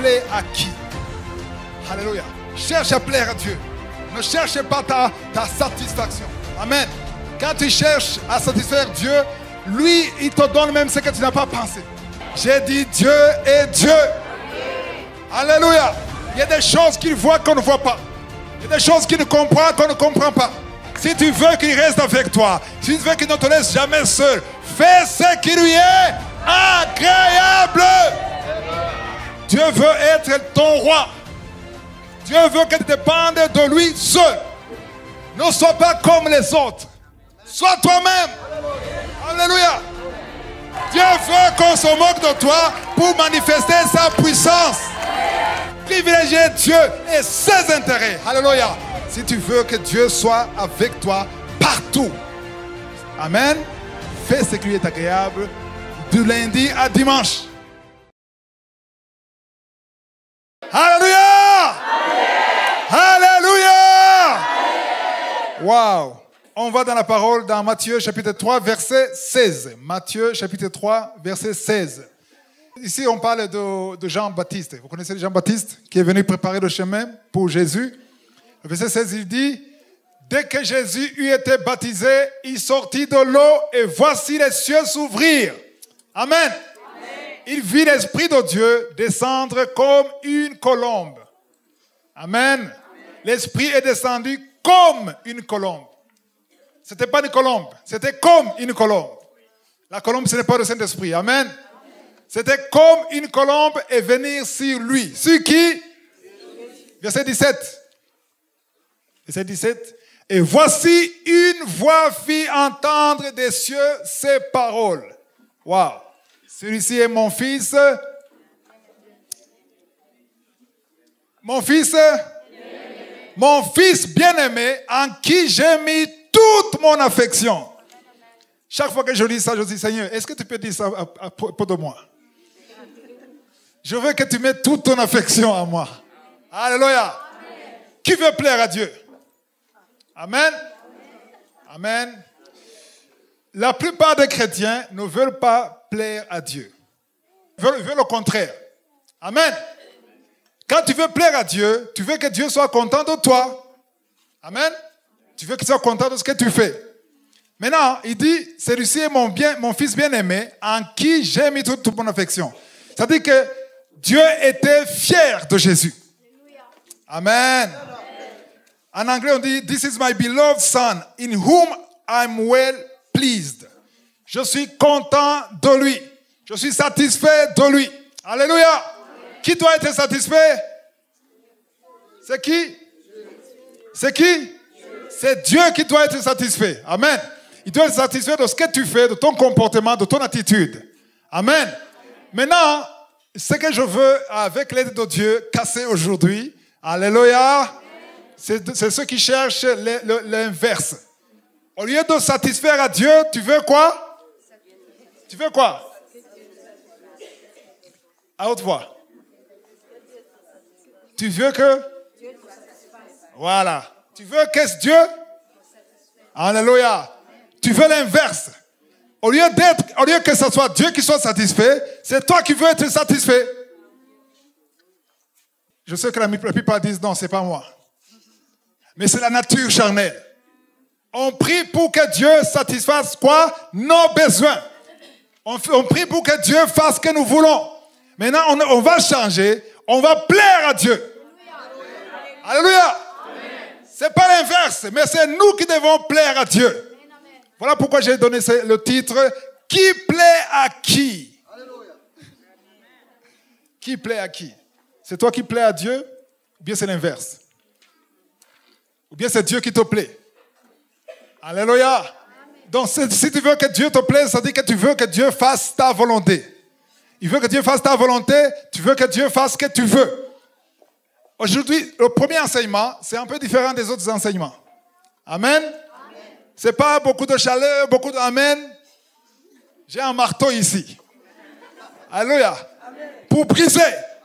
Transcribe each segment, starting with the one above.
plaît à qui? Alléluia. Cherche à plaire à Dieu. Ne cherche pas ta satisfaction. Amen. Quand tu cherches à satisfaire Dieu, lui, il te donne même ce que tu n'as pas pensé. J'ai dit Dieu est Dieu. Alléluia. Il y a des choses qu'il voit qu'on ne voit pas. Il y a des choses qu'il ne comprend qu'on ne comprend pas. Si tu veux qu'il reste avec toi, si tu veux qu'il ne te laisse jamais seul, fais ce qui lui est agréable. Dieu veut être ton roi. Dieu veut que tu dépendes de lui seul. Ne sois pas comme les autres. Sois toi-même. Alléluia. Dieu veut qu'on se moque de toi pour manifester sa puissance. Privilégier Dieu et ses intérêts. Alléluia. Si tu veux que Dieu soit avec toi partout. Amen. Fais ce qui lui est agréable du lundi à dimanche. Alléluia. Alléluia. Waouh. On va dans la parole dans Matthieu chapitre 3 verset 16. Matthieu chapitre 3 verset 16. Ici on parle de Jean-Baptiste. Vous connaissez Jean-Baptiste qui est venu préparer le chemin pour Jésus. Le verset 16 il dit: dès que Jésus eut été baptisé, il sortit de l'eau et voici les cieux s'ouvrir. Amen. Amen. Il vit l'Esprit de Dieu descendre comme une colombe. Amen. Amen. L'Esprit est descendu comme une colombe. Ce n'était pas une colombe, c'était comme une colombe. La colombe, ce n'est pas le Saint-Esprit. Amen. Amen. C'était comme une colombe et venir sur lui. Sur qui? Verset 17. Verset 17. Et voici une voix fit entendre des cieux ces paroles. Waouh. Celui-ci est mon fils. Mon fils. Mon fils bien-aimé en qui j'ai mis toute mon affection. Chaque fois que je lis ça, je dis: Seigneur, est-ce que tu peux dire ça à propos de moi? Je veux que tu mettes toute ton affection à moi. Alléluia. Amen. Qui veut plaire à Dieu? Amen. Amen. La plupart des chrétiens ne veulent pas plaire à Dieu. Ils veulent le contraire. Amen. Quand tu veux plaire à Dieu, tu veux que Dieu soit content de toi. Amen. Tu veux qu'il soit content de ce que tu fais. Maintenant, il dit: celui-ci est mon fils bien-aimé en qui j'ai mis toute mon affection. C'est-à-dire que Dieu était fier de Jésus. Amen. En anglais, on dit: This is my beloved son, in whom I'm well pleased. Je suis content de lui. Je suis satisfait de lui. Alléluia. Amen. Qui doit être satisfait? C'est qui? C'est qui? C'est Dieu qui doit être satisfait. Amen. Il doit être satisfait de ce que tu fais, de ton comportement, de ton attitude. Amen. Maintenant, ce que je veux, avec l'aide de Dieu, casser aujourd'hui, alléluia, c'est ceux qui cherchent l'inverse. Au lieu de satisfaire à Dieu, tu veux quoi? Tu veux quoi? À haute voix. Tu veux que? Voilà. Tu veux qu'est-ce Dieu? Alléluia. Tu veux l'inverse. Au lieu que ce soit Dieu qui soit satisfait, c'est toi qui veux être satisfait. Je sais que la plupart disent: non, c'est pas moi. Mais c'est la nature charnelle. On prie pour que Dieu satisfasse quoi? Nos besoins. On prie pour que Dieu fasse ce que nous voulons. Maintenant, on va changer. On va plaire à Dieu. Alléluia. C'est pas l'inverse, mais c'est nous qui devons plaire à Dieu. Voilà pourquoi j'ai donné le titre: qui plaît à qui? Alléluia. Qui plaît à qui? C'est toi qui plais à Dieu, ou bien c'est l'inverse? Ou bien c'est Dieu qui te plaît? Alléluia. Amen. Donc si tu veux que Dieu te plaise, ça dit que tu veux que Dieu fasse ta volonté. Il veut que Dieu fasse ta volonté, tu veux que Dieu fasse ce que tu veux. Aujourd'hui, le premier enseignement, c'est un peu différent des autres enseignements. Amen. Ce n'est pas beaucoup de chaleur, beaucoup d'amen. J'ai un marteau ici. Alléluia. Amen. Pour briser.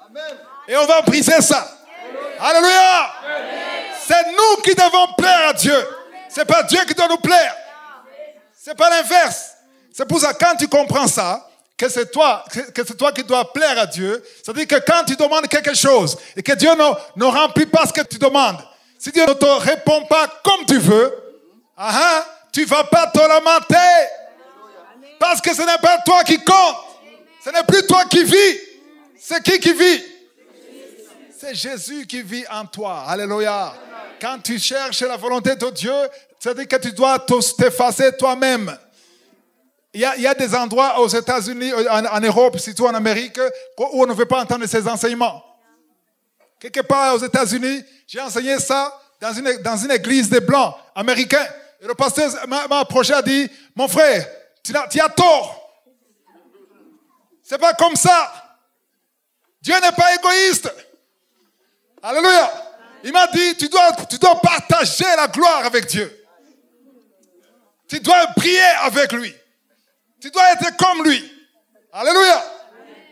Amen. Et on va briser ça. Amen. Alléluia. Amen. C'est nous qui devons plaire à Dieu. Ce n'est pas Dieu qui doit nous plaire. Ce n'est pas l'inverse. C'est pour ça, quand tu comprends ça, que c'est toi qui dois plaire à Dieu. C'est-à-dire que quand tu demandes quelque chose et que Dieu ne remplit pas ce que tu demandes, si Dieu ne te répond pas comme tu veux, tu ne vas pas te lamenter. Parce que ce n'est pas toi qui compte. Ce n'est plus toi qui vis. C'est qui vit? C'est Jésus qui vit en toi. Alléluia. Quand tu cherches la volonté de Dieu, c'est-à-dire que tu dois t'effacer toi-même. Il y a des endroits aux États-Unis, en Europe, surtout en Amérique, où on ne veut pas entendre ces enseignements. Quelque part aux États-Unis, j'ai enseigné ça dans une église des Blancs américains. Et le pasteur m'a approché et a dit, mon frère, tu as tort. C'est pas comme ça. Dieu n'est pas égoïste. Alléluia. Il m'a dit, tu dois partager la gloire avec Dieu. Tu dois prier avec lui. Tu dois être comme lui. Alléluia.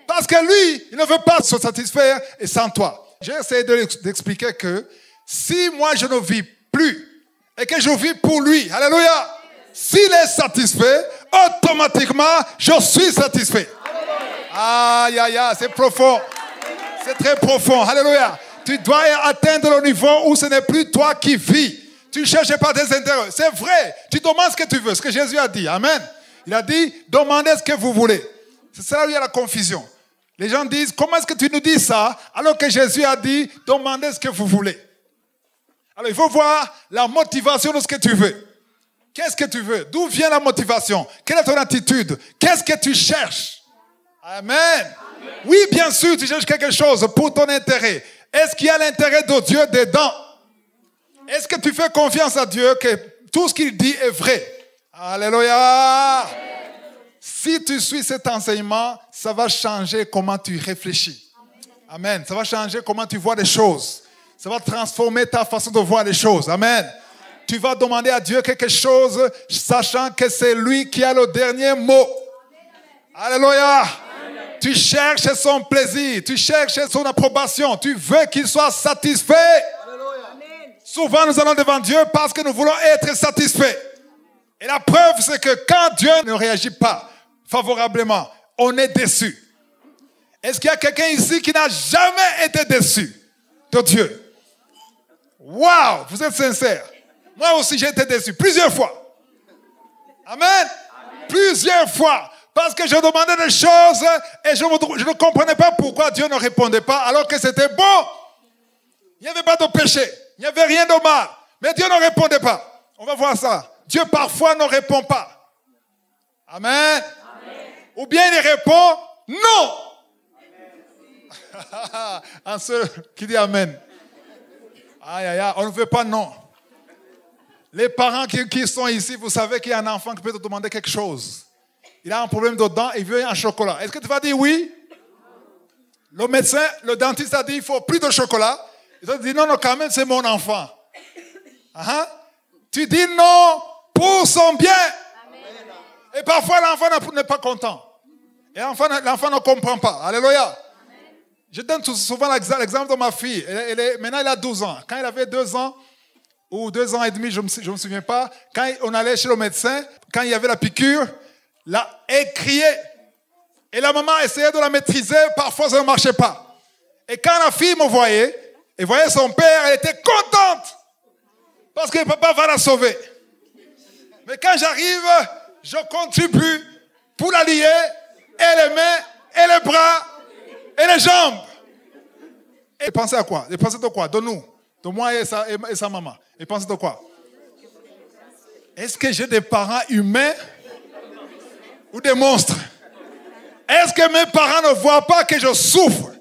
Parce que lui, il ne veut pas se satisfaire et sans toi. J'ai essayé d'expliquer que si moi je ne vis plus et que je vis pour lui, alléluia, s'il est satisfait, automatiquement, je suis satisfait. Aïe, aïe, aïe, c'est profond. C'est très profond. Alléluia. Tu dois atteindre le niveau où ce n'est plus toi qui vis. Tu ne cherches pas tes intérêts. C'est vrai. Tu demandes ce que tu veux, ce que Jésus a dit. Amen. Il a dit, demandez ce que vous voulez. C'est là où il y a la confusion. Les gens disent, comment est-ce que tu nous dis ça alors que Jésus a dit, demandez ce que vous voulez. Alors il faut voir la motivation de ce que tu veux. Qu'est-ce que tu veux? D'où vient la motivation? Quelle est ton attitude? Qu'est-ce que tu cherches? Amen. Amen. Oui, bien sûr, tu cherches quelque chose pour ton intérêt. Est-ce qu'il y a l'intérêt de Dieu dedans? Est-ce que tu fais confiance à Dieu que tout ce qu'il dit est vrai? Alléluia. Amen. Si tu suis cet enseignement, ça va changer comment tu réfléchis. Amen. Ça va changer comment tu vois les choses. Ça va transformer ta façon de voir les choses. Amen. Tu vas demander à Dieu quelque chose, sachant que c'est lui qui a le dernier mot. Alléluia. Amen. Tu cherches son plaisir, tu cherches son approbation, tu veux qu'il soit satisfait. Alléluia. Souvent nous allons devant Dieu parce que nous voulons être satisfaits. Et la preuve, c'est que quand Dieu ne réagit pas favorablement, on est déçu. Est-ce qu'il y a quelqu'un ici qui n'a jamais été déçu de Dieu? Waouh, vous êtes sincère. Moi aussi, j'ai été déçu plusieurs fois. Amen. Amen. Plusieurs fois. Parce que je demandais des choses et je ne comprenais pas pourquoi Dieu ne répondait pas alors que c'était bon. Il n'y avait pas de péché. Il n'y avait rien de mal. Mais Dieu ne répondait pas. On va voir ça. Dieu parfois ne répond pas. Amen. Amen. Ou bien il répond non. En ceux qui dit amen. Aïe, aïe, aïe. On ne veut pas non. Les parents qui sont ici, vous savez qu'il y a un enfant qui peut te demander quelque chose. Il a un problème de dents, il veut un chocolat. Est-ce que tu vas dire oui? Le médecin, le dentiste a dit il faut plus de chocolat. Il te dit non, non, quand même, c'est mon enfant. Tu dis non pour son bien. Amen. Et parfois, l'enfant n'est pas content. Et l'enfant ne comprend pas. Alléluia. Amen. Je donne souvent l'exemple de ma fille. Maintenant, elle a 12 ans. Quand elle avait 2 ans, ou 2 ans et demi, je ne me souviens pas, quand on allait chez le médecin, quand il y avait la piqûre, là, elle criait. Et la maman essayait de la maîtriser, parfois ça ne marchait pas. Et quand la fille me voyait, et voyait son père, elle était contente. Parce que papa va la sauver. Mais quand j'arrive, je contribue pour la lier, et les mains, et les bras, et les jambes. Et pensez à quoi? Et pensez de quoi? De nous. De moi et sa maman. Et pensez de quoi? Est-ce que j'ai des parents humains ou des monstres? Est-ce que mes parents ne voient pas que je souffre?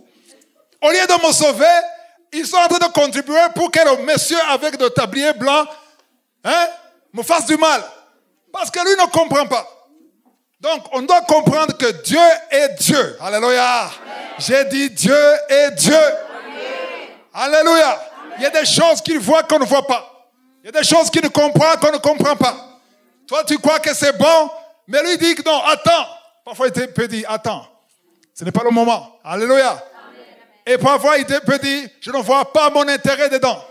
Au lieu de me sauver, ils sont en train de contribuer pour que le monsieur avec de tablier blanc me fasse du mal. Parce que lui ne comprend pas. Donc, on doit comprendre que Dieu est Dieu. Alléluia. J'ai dit Dieu est Dieu. Amen. Alléluia. Amen. Il y a des choses qu'il voit qu'on ne voit pas. Il y a des choses qu'il comprend qu'on ne comprend pas. Toi, tu crois que c'est bon, mais lui dit que non, attends. Parfois, il peut dire, attends. Ce n'est pas le moment. Alléluia. Amen. Et parfois, il peut dire, je ne vois pas mon intérêt dedans.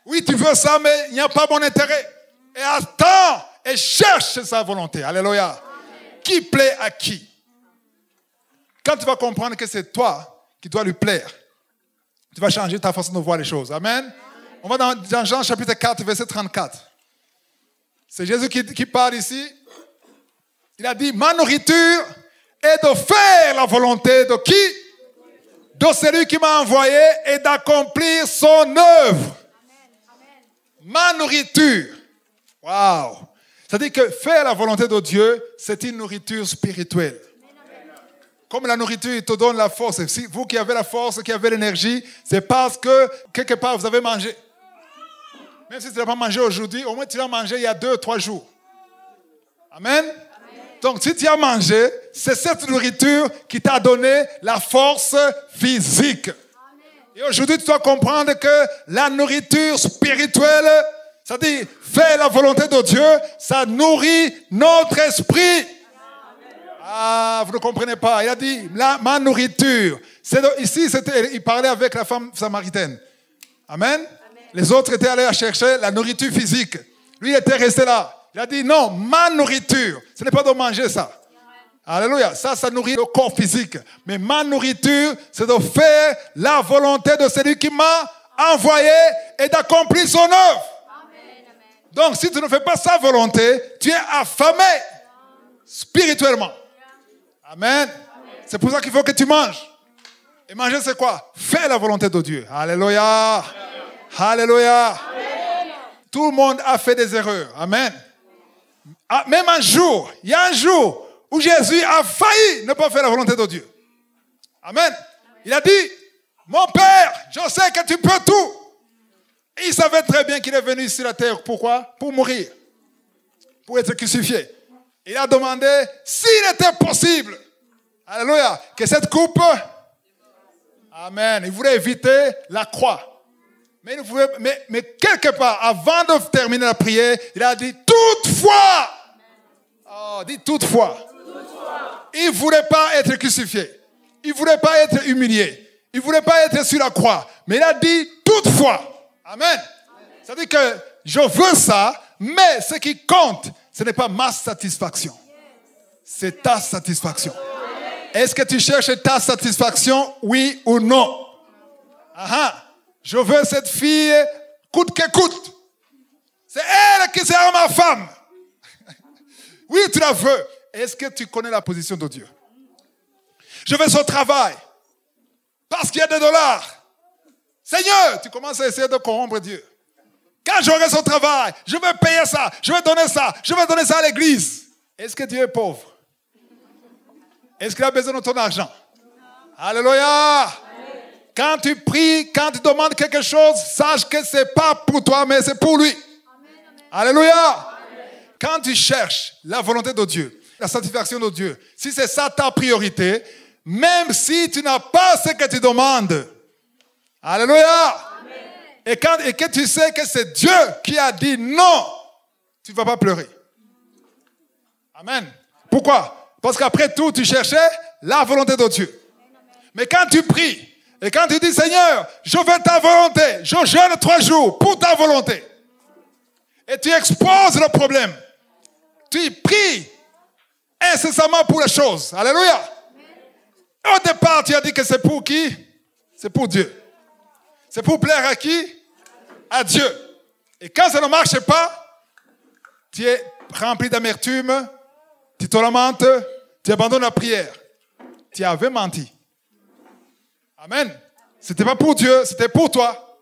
Oui, tu veux ça, mais il n'y a pas mon intérêt. Et attends et cherche sa volonté. Alléluia. Amen. Qui plaît à qui? quand tu vas comprendre que c'est toi qui dois lui plaire, tu vas changer ta façon de voir les choses. Amen. On va dans Jean chapitre 4, verset 34. C'est Jésus qui parle ici. Il a dit, ma nourriture est de faire la volonté de qui? De celui qui m'a envoyé et d'accomplir son œuvre. Ma nourriture. Waouh. C'est-à-dire que faire la volonté de Dieu, c'est une nourriture spirituelle. Comme la nourriture te donne la force. Si vous qui avez la force, qui avez l'énergie, c'est parce que quelque part vous avez mangé. Même si tu n'as pas mangé aujourd'hui, au moins tu l'as mangé il y a 2-3 jours. Amen. Donc si tu as mangé, c'est cette nourriture qui t'a donné la force physique. Et aujourd'hui tu dois comprendre que la nourriture spirituelle, c'est-à-dire faire la volonté de Dieu, ça nourrit notre esprit. Ah, vous ne comprenez pas. Il a dit, ma nourriture. Ici, il parlait avec la femme samaritaine. Amen. Les autres étaient allés chercher la nourriture physique. Lui, il était resté là. Il a dit, non, ma nourriture. Ce n'est pas de manger ça. Alléluia. Ça nourrit le corps physique. Mais ma nourriture, c'est de faire la volonté de celui qui m'a envoyé et d'accomplir son œuvre. Donc, si tu ne fais pas sa volonté, tu es affamé spirituellement. Amen. C'est pour ça qu'il faut que tu manges. Et manger, c'est quoi? Faire la volonté de Dieu. Alléluia. Alléluia. Amen. Tout le monde a fait des erreurs. Amen. Même un jour, il y a un jour où Jésus a failli ne pas faire la volonté de Dieu. Amen. Il a dit, mon Père, je sais que tu peux tout. Et il savait très bien qu'il est venu sur la terre. Pourquoi? Pour mourir. Pour être crucifié. Il a demandé s'il était possible, alléluia, que cette coupe, amen, il voulait éviter la croix. Mais quelque part, avant de terminer la prière, il a dit toutefois. Oh, dit toutefois. Il ne voulait pas être crucifié. Il ne voulait pas être humilié. Il ne voulait pas être sur la croix. Mais il a dit toutefois. Amen. C'est-à-dire que je veux ça, mais ce qui compte, ce n'est pas ma satisfaction. C'est ta satisfaction. Est-ce que tu cherches ta satisfaction, oui ou non? Je veux cette fille coûte que coûte. C'est elle qui sera ma femme. Oui, tu la veux. Est-ce que tu connais la position de Dieu? Je veux son travail. Parce qu'il y a des dollars. Seigneur, tu commences à essayer de corrompre Dieu. Quand j'aurai son travail, je vais payer ça, je vais donner ça, je vais donner ça à l'église. Est-ce que Dieu est pauvre? Est-ce qu'il a besoin de ton argent? Alléluia! Quand tu pries, quand tu demandes quelque chose, sache que ce n'est pas pour toi, mais c'est pour lui. Alléluia! Quand tu cherches la volonté de Dieu, la satisfaction de Dieu, si c'est ça ta priorité, même si tu n'as pas ce que tu demandes, alléluia! Et que tu sais que c'est Dieu qui a dit non, tu ne vas pas pleurer. Amen. Pourquoi? Parce qu'après tout, tu cherchais la volonté de Dieu. Mais quand tu pries, et quand tu dis, Seigneur, je veux ta volonté, je jeûne 3 jours pour ta volonté. Et tu exposes le problème. Tu pries incessamment pour les choses. Alléluia. Au départ, tu as dit que c'est pour qui? C'est pour Dieu. C'est pour plaire à qui? À Dieu. Et quand ça ne marche pas, tu es rempli d'amertume, tu te lamentes, tu abandonnes la prière. Tu avais menti. Amen. Ce n'était pas pour Dieu, c'était pour toi.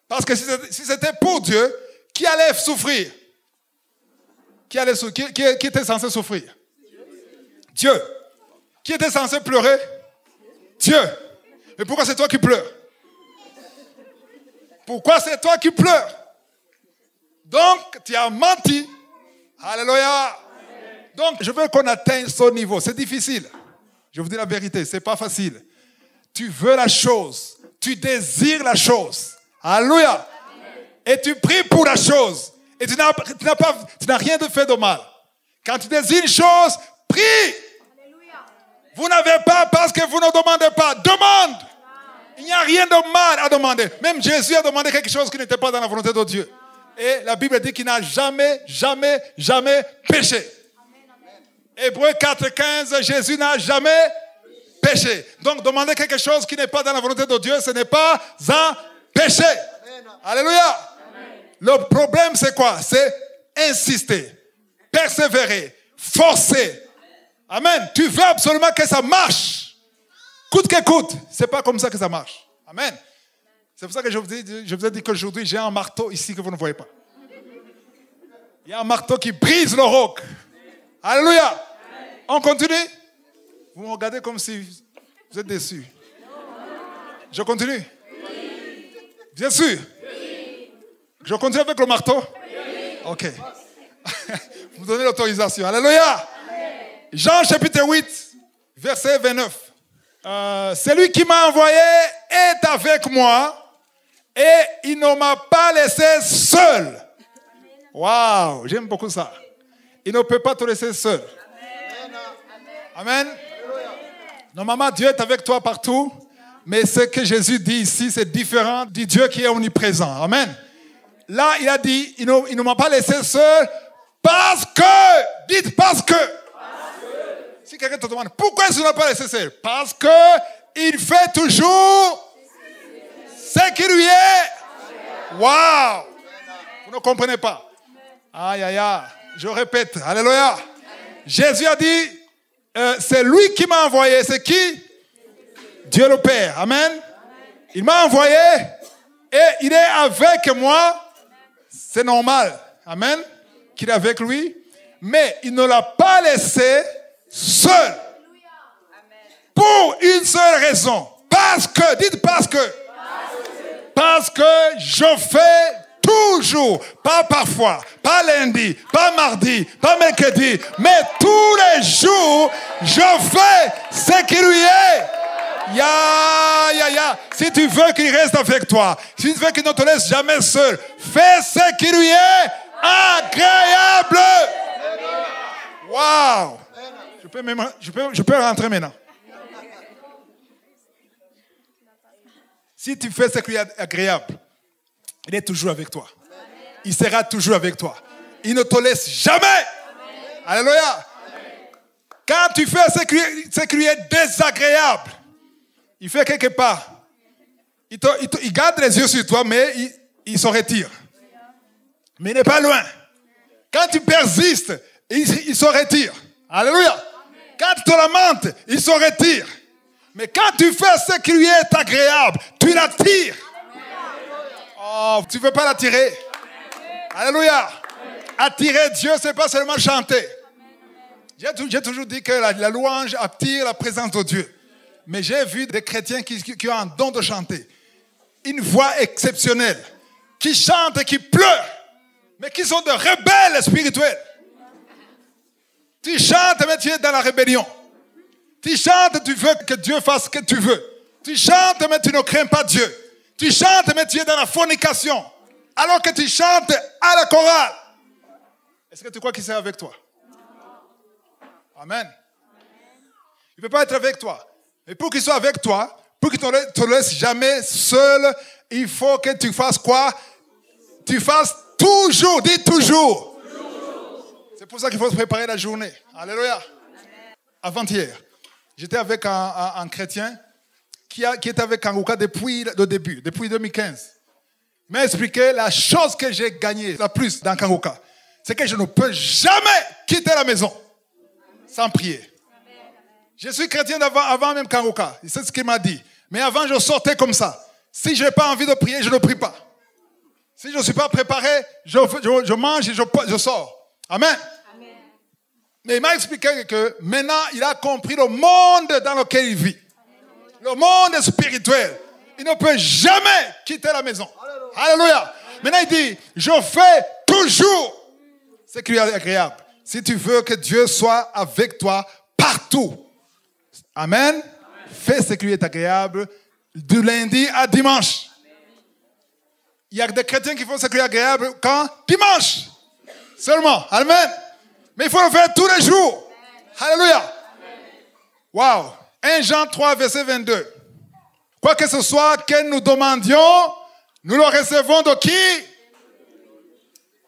Parce que si c'était pour Dieu, qui allait souffrir? Qui était censé souffrir? Dieu. Qui était censé pleurer? Dieu. Mais pourquoi c'est toi qui pleures? Pourquoi c'est toi qui pleures? Donc, tu as menti. Alléluia. Donc, je veux qu'on atteigne ce niveau. C'est difficile. Je vous dis la vérité, ce n'est pas facile. Tu veux la chose. Tu désires la chose. Alléluia. Et tu pries pour la chose. Et tu n'as rien de fait de mal. Quand tu désires une chose, prie. Vous n'avez pas parce que vous ne demandez pas. Demande. Il n'y a rien de mal à demander. Même Jésus a demandé quelque chose qui n'était pas dans la volonté de Dieu. Et la Bible dit qu'il n'a jamais péché. Hébreux 4,15, Jésus n'a jamais péché. Donc, demander quelque chose qui n'est pas dans la volonté de Dieu, ce n'est pas un péché. Amen. Alléluia. Amen. Le problème, c'est quoi? C'est insister, persévérer, forcer. Amen. Tu veux absolument que ça marche. Coûte que coûte. C'est pas comme ça que ça marche. Amen. C'est pour ça que je vous ai dit qu'aujourd'hui, j'ai un marteau ici que vous ne voyez pas. Il y a un marteau qui brise le roc. Alléluia. Amen. On continue? Vous me regardez comme si vous êtes déçus. Je continue? Oui. Bien sûr? Oui. Je continue avec le marteau? Oui. Ok. Vous me donnez l'autorisation. Alléluia. Amen. Jean chapitre 8, verset 29. Celui qui m'a envoyé est avec moi et il ne m'a pas laissé seul. Waouh, j'aime beaucoup ça. Il ne peut pas te laisser seul. Amen. Normalement, Dieu est avec toi partout, mais ce que Jésus dit ici, c'est différent du Dieu qui est omniprésent. Amen. Là, il a dit, il ne m'a pas laissé seul parce que, dites parce que. Si quelqu'un te demande, pourquoi il ne m'a pas laissé seul? Parce que il fait toujours ce qui lui est. Waouh! Vous ne comprenez pas. Aïe, aïe, aïe. Je répète. Alléluia. Jésus a dit, c'est lui qui m'a envoyé. C'est qui? Dieu le Père. Amen. Il m'a envoyé et il est avec moi. C'est normal. Amen. Qu'il est avec lui. Mais il ne l'a pas laissé seul. Pour une seule raison. Parce que, dites parce que. Parce que je fais toujours, pas parfois, pas lundi, pas mardi, pas mercredi, mais tous les jours, je fais ce qui lui est. Ya. Si tu veux qu'il reste avec toi, si tu veux qu'il ne te laisse jamais seul, fais ce qui lui est agréable. Waouh! Je peux rentrer maintenant. Si tu fais ce qui est agréable, il est toujours avec toi. Il sera toujours avec toi. Il ne te laisse jamais. Alléluia. Quand tu fais ce qui lui est désagréable, il fait quelque part. Il garde les yeux sur toi, mais il se retire. Mais il n'est pas loin. Quand tu persistes, il se retire. Alléluia. Quand tu te lamentes, il se retire. Mais quand tu fais ce qui lui est agréable, tu l'attires. Oh, tu ne veux pas l'attirer. Alléluia. Attirer Dieu, ce n'est pas seulement chanter. J'ai toujours dit que la louange attire la présence de Dieu. Mais j'ai vu des chrétiens qui ont un don de chanter. Une voix exceptionnelle. Qui chantent et qui pleurent. Mais qui sont de rebelles spirituels. Tu chantes, mais tu es dans la rébellion. Tu chantes, tu veux que Dieu fasse ce que tu veux. Tu chantes, mais tu ne crains pas Dieu. Tu chantes, mais tu es dans la fornication. Alors que tu chantes à la chorale. Est-ce que tu crois qu'il sera avec toi? Amen. Il ne peut pas être avec toi. Mais pour qu'il soit avec toi, pour qu'il ne te laisse jamais seul, il faut que tu fasses quoi? Tu fasses toujours, dis toujours. C'est pour ça qu'il faut se préparer la journée. Alléluia. Avant-hier, j'étais avec un chrétien qui était avec Kanguka depuis le début, depuis 2015. Il m'a expliqué la chose que j'ai gagnée la plus dans Kanguka. C'est que je ne peux jamais quitter la maison sans prier. Je suis chrétien avant même Kanguka. C'est ce qu'il m'a dit. Mais avant, je sortais comme ça. Si je n'ai pas envie de prier, je ne prie pas. Si je ne suis pas préparé, je mange et je sors. Amen. Mais il m'a expliqué que maintenant, il a compris le monde dans lequel il vit. Le monde spirituel. Il ne peut jamais quitter la maison. Alléluia. Maintenant, il dit, je fais toujours ce qui est agréable. Si tu veux que Dieu soit avec toi partout. Amen. Fais ce qui lui est agréable du lundi à dimanche. Il y a des chrétiens qui font ce qui est agréable quand? Dimanche. Seulement. Amen. Mais il faut le faire tous les jours. Alléluia. Wow. 1 Jean 3, verset 22. Quoi que ce soit que nous demandions, nous le recevons de qui?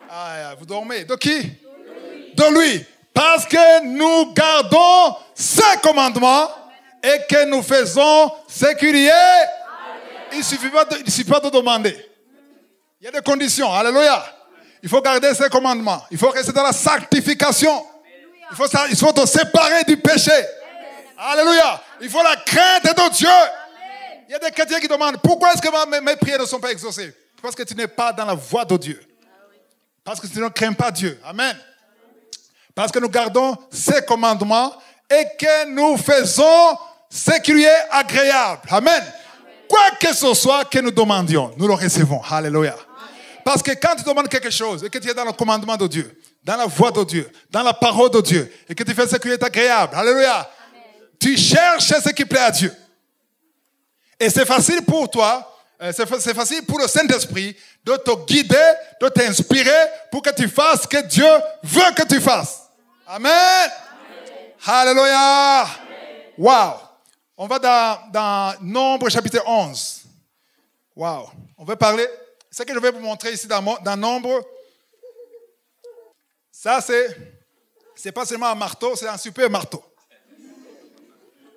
Ah, vous dormez. De qui? De lui. Parce que nous gardons ses commandements et que nous faisons ce qu'il y est. Il ne suffit pas de demander. Il y a des conditions. Alléluia. Il faut garder ses commandements. Il faut rester dans la sanctification. Il faut te séparer du péché. Alléluia. Il faut la crainte de Dieu. Il y a des chrétiens qui demandent pourquoi est-ce que mes prières ne sont pas exaucées? Parce que tu n'es pas dans la voie de Dieu. Parce que tu ne crains pas Dieu. Amen. Parce que nous gardons ses commandements et que nous faisons ce qui lui est agréable. Amen. Quoi que ce soit que nous demandions, nous le recevons. Alléluia. Parce que quand tu demandes quelque chose et que tu es dans le commandement de Dieu, dans la voie de Dieu, dans la parole de Dieu, et que tu fais ce qui est agréable, alléluia, amen, tu cherches ce qui plaît à Dieu. Et c'est facile pour toi, c'est facile pour le Saint-Esprit de te guider, de t'inspirer pour que tu fasses ce que Dieu veut que tu fasses. Amen. Amen. Alléluia. Wow. On va dans Nombre chapitre 11. Wow. On va parler. Ce que je vais vous montrer ici dans Nombre, ça c'est pas seulement un marteau, c'est un super marteau.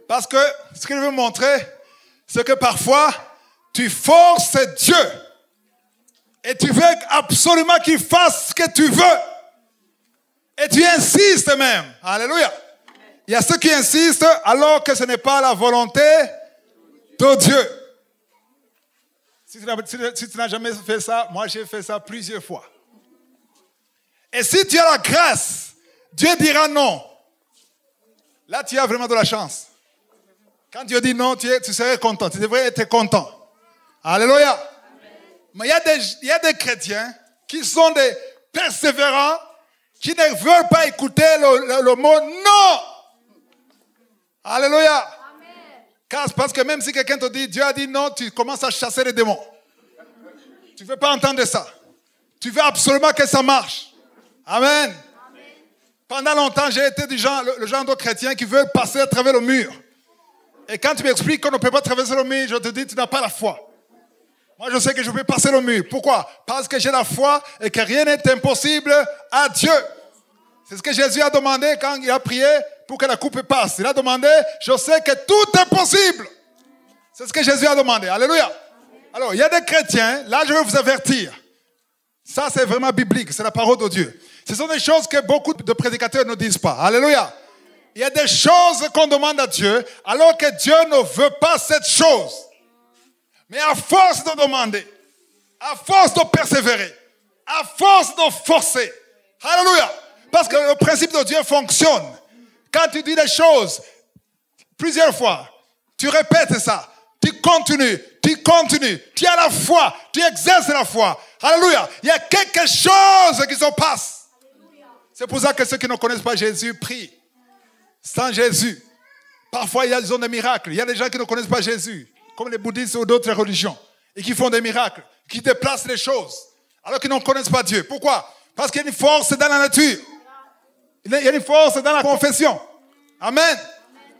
Parce que ce que je veux vous montrer, c'est que parfois, tu forces Dieu et tu veux absolument qu'il fasse ce que tu veux. Et tu insistes même. Alléluia. Il y a ceux qui insistent alors que ce n'est pas la volonté de Dieu. Si tu n'as jamais fait ça, moi j'ai fait ça plusieurs fois. Et si tu as la grâce, Dieu dira non. Là, tu as vraiment de la chance. Quand Dieu dit non, tu serais content. Tu devrais être content. Alléluia. Amen. Mais il y a des chrétiens qui sont des persévérants, qui ne veulent pas écouter le mot non. Alléluia. Amen. Parce que même si quelqu'un te dit, Dieu a dit non, tu commences à chasser les démons. Tu ne veux pas entendre ça. Tu veux absolument que ça marche. Amen. Amen. Pendant longtemps, j'ai été le genre de chrétien qui veut passer à travers le mur. Et quand tu m'expliques qu'on ne peut pas traverser le mur, je te dis, tu n'as pas la foi. Moi, je sais que je peux passer le mur. Pourquoi? Parce que j'ai la foi et que rien n'est impossible à Dieu. C'est ce que Jésus a demandé quand il a prié pour que la coupe passe. Il a demandé, je sais que tout est possible. C'est ce que Jésus a demandé. Alléluia. Alors, il y a des chrétiens, là je veux vous avertir. Ça, c'est vraiment biblique, c'est la parole de Dieu. Ce sont des choses que beaucoup de prédicateurs ne disent pas. Alléluia. Il y a des choses qu'on demande à Dieu, alors que Dieu ne veut pas cette chose. Mais à force de demander, à force de persévérer, à force de forcer. Alléluia. Parce que le principe de Dieu fonctionne. Quand tu dis des choses plusieurs fois, tu répètes ça, tu continues, tu as la foi, tu exerces la foi. Alléluia. Il y a quelque chose qui se passe. C'est pour ça que ceux qui ne connaissent pas Jésus prient. Sans Jésus. Parfois, ils ont des miracles. Il y a des gens qui ne connaissent pas Jésus, comme les bouddhistes ou d'autres religions, et qui font des miracles, qui déplacent les choses, alors qu'ils ne connaissent pas Dieu. Pourquoi? Parce qu'il y a une force dans la nature. Il y a une force dans la confession. Amen.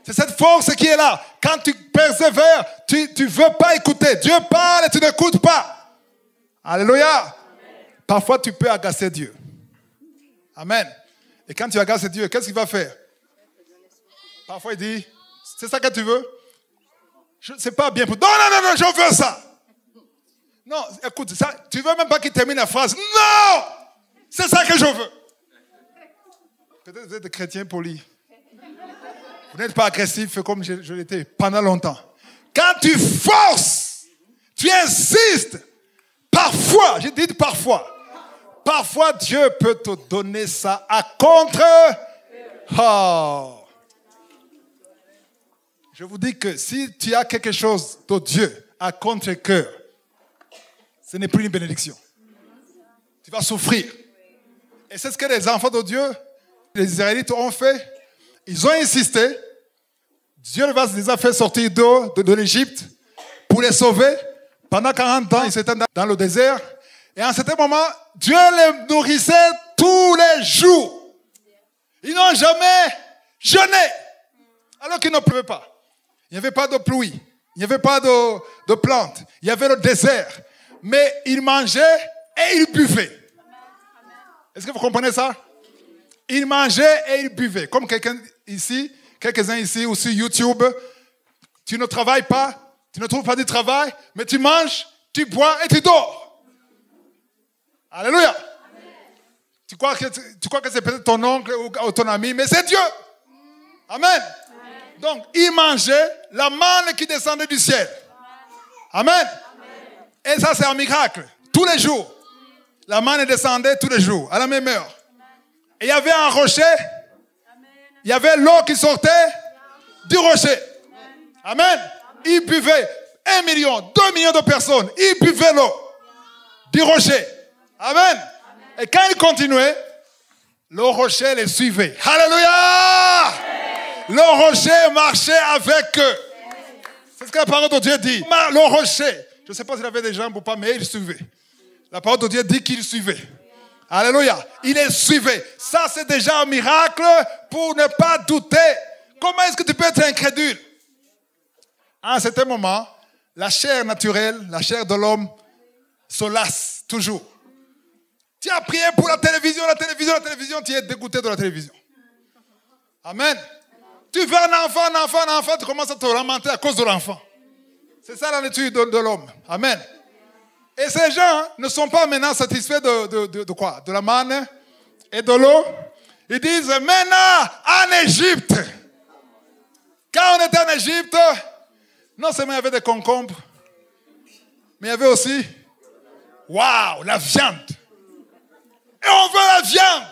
C'est cette force qui est là. Quand tu persévères, tu ne veux pas écouter. Dieu parle et tu n'écoutes pas. Alléluia. Amen. Parfois, tu peux agacer Dieu. Amen. Et quand tu agaces Dieu, qu'est-ce qu'il va faire? Parfois, il dit, c'est ça que tu veux? C'est pas bien pour... Non, je veux ça. Non, écoute, ça, tu veux même pas qu'il termine la phrase. Non! C'est ça que je veux. Peut-être que vous êtes des chrétiens polis. Vous n'êtes pas agressif comme je l'étais pendant longtemps. Quand tu forces, tu insistes, parfois, je dis parfois Dieu peut te donner ça à contre. Oh. Je vous dis que si tu as quelque chose de Dieu à contre-cœur, ce n'est plus une bénédiction. Tu vas souffrir. Et c'est ce que les enfants de Dieu, les Israélites ont fait. Ils ont insisté. Dieu les a fait sortir de l'Égypte pour les sauver. Pendant 40 ans, ils étaient dans le désert. Et à un certain moment, Dieu les nourrissait tous les jours. Ils n'ont jamais jeûné, alors qu'ils ne pleuvaient pas. Il n'y avait pas de pluie, il n'y avait pas de plantes, il y avait le désert. Mais ils mangeaient et ils buvaient. Est-ce que vous comprenez ça? Ils mangeaient et ils buvaient. Comme quelques-uns ici, ou sur YouTube, Tu ne travailles pas, tu ne trouves pas du travail, mais tu manges, tu bois et tu dors. Alléluia. Tu crois que c'est peut-être ton oncle ou ton ami, mais c'est Dieu. Amen. Donc, il mangeait la manne qui descendait du ciel. Amen. Et ça, c'est un miracle. Tous les jours. La manne descendait tous les jours, à la même heure. Et il y avait un rocher. Il y avait l'eau qui sortait du rocher. Amen. Il buvait 1 million, 2 millions de personnes. Ils buvaient l'eau du rocher. Amen. Et quand il continuait, le rocher les suivait. Alléluia! Le rocher marchait avec eux. C'est ce que la parole de Dieu dit. Le rocher, je ne sais pas s'il avait des jambes ou pas, mais il suivait. La parole de Dieu dit qu'il suivait. Alléluia. Il les suivait. Ça, c'est déjà un miracle pour ne pas douter. Comment est-ce que tu peux être incrédule? À un certain moment, la chair naturelle, la chair de l'homme, se lasse toujours. Tu as prié pour la télévision, tu es dégoûté de la télévision. Amen. Tu veux un enfant, tu commences à te lamenter à cause de l'enfant. C'est ça la nature de l'homme. Amen. Et ces gens ne sont pas maintenant satisfaits de quoi? De la manne et de l'eau. Ils disent, maintenant, en Égypte. Quand on était en Égypte, non seulement il y avait des concombres, mais il y avait aussi, waouh, la viande. Et on veut la viande.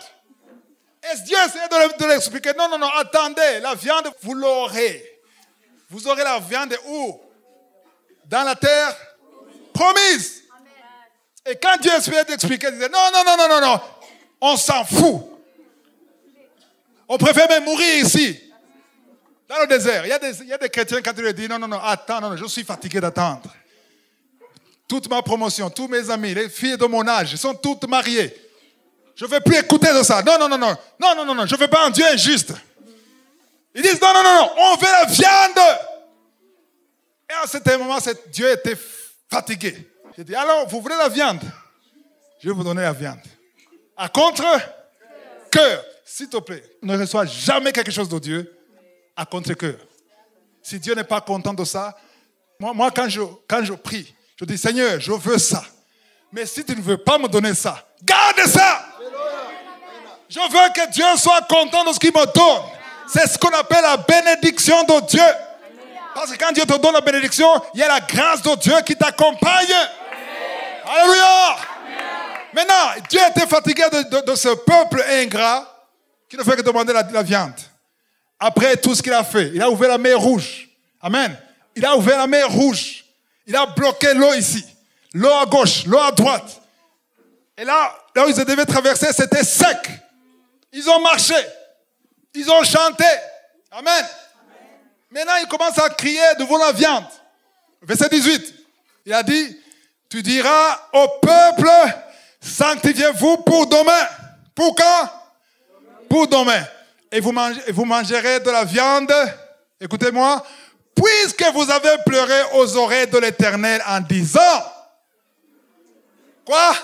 Et Dieu essayait de l'expliquer. Non, attendez, la viande, vous l'aurez. Vous aurez la viande où? Dans la terre promise. Et quand Dieu essayait d'expliquer, il disait, non, on s'en fout. On préfère même mourir ici, dans le désert. Il y a des chrétiens quand ils leur disent, non, attends, je suis fatigué d'attendre. Toute ma promotion, tous mes amis, les filles de mon âge, sont toutes mariées. Je ne veux plus écouter de ça. Non, je ne veux pas un Dieu injuste. Ils disent, non, on veut la viande. Et à un certain moment, Dieu était fatigué. J'ai dit, alors, vous voulez la viande? Je vais vous donner la viande. À contre-cœur. S'il te plaît, ne reçois jamais quelque chose de Dieu à contre-cœur. Si Dieu n'est pas content de ça, moi quand je prie, je dis, Seigneur, je veux ça. Mais si tu ne veux pas me donner ça, garde ça. Je veux que Dieu soit content de ce qu'il me donne. C'est ce qu'on appelle la bénédiction de Dieu. Parce que quand Dieu te donne la bénédiction, il y a la grâce de Dieu qui t'accompagne. Alléluia. Maintenant, Dieu était fatigué de ce peuple ingrat qui ne fait que demander la viande. Après tout ce qu'il a fait, il a ouvert la mer Rouge. Amen. Il a ouvert la mer Rouge. Il a bloqué l'eau ici. L'eau à gauche, l'eau à droite. Et là où ils devaient traverser, c'était sec. Ils ont marché. Ils ont chanté. Amen. Maintenant, ils commencent à crier devant la viande. Verset 18. Il a dit, tu diras au peuple, sanctifiez-vous pour demain. Pour quand? Pour demain. Et vous mangerez de la viande, écoutez-moi, puisque vous avez pleuré aux oreilles de l'Éternel en disant, quoi?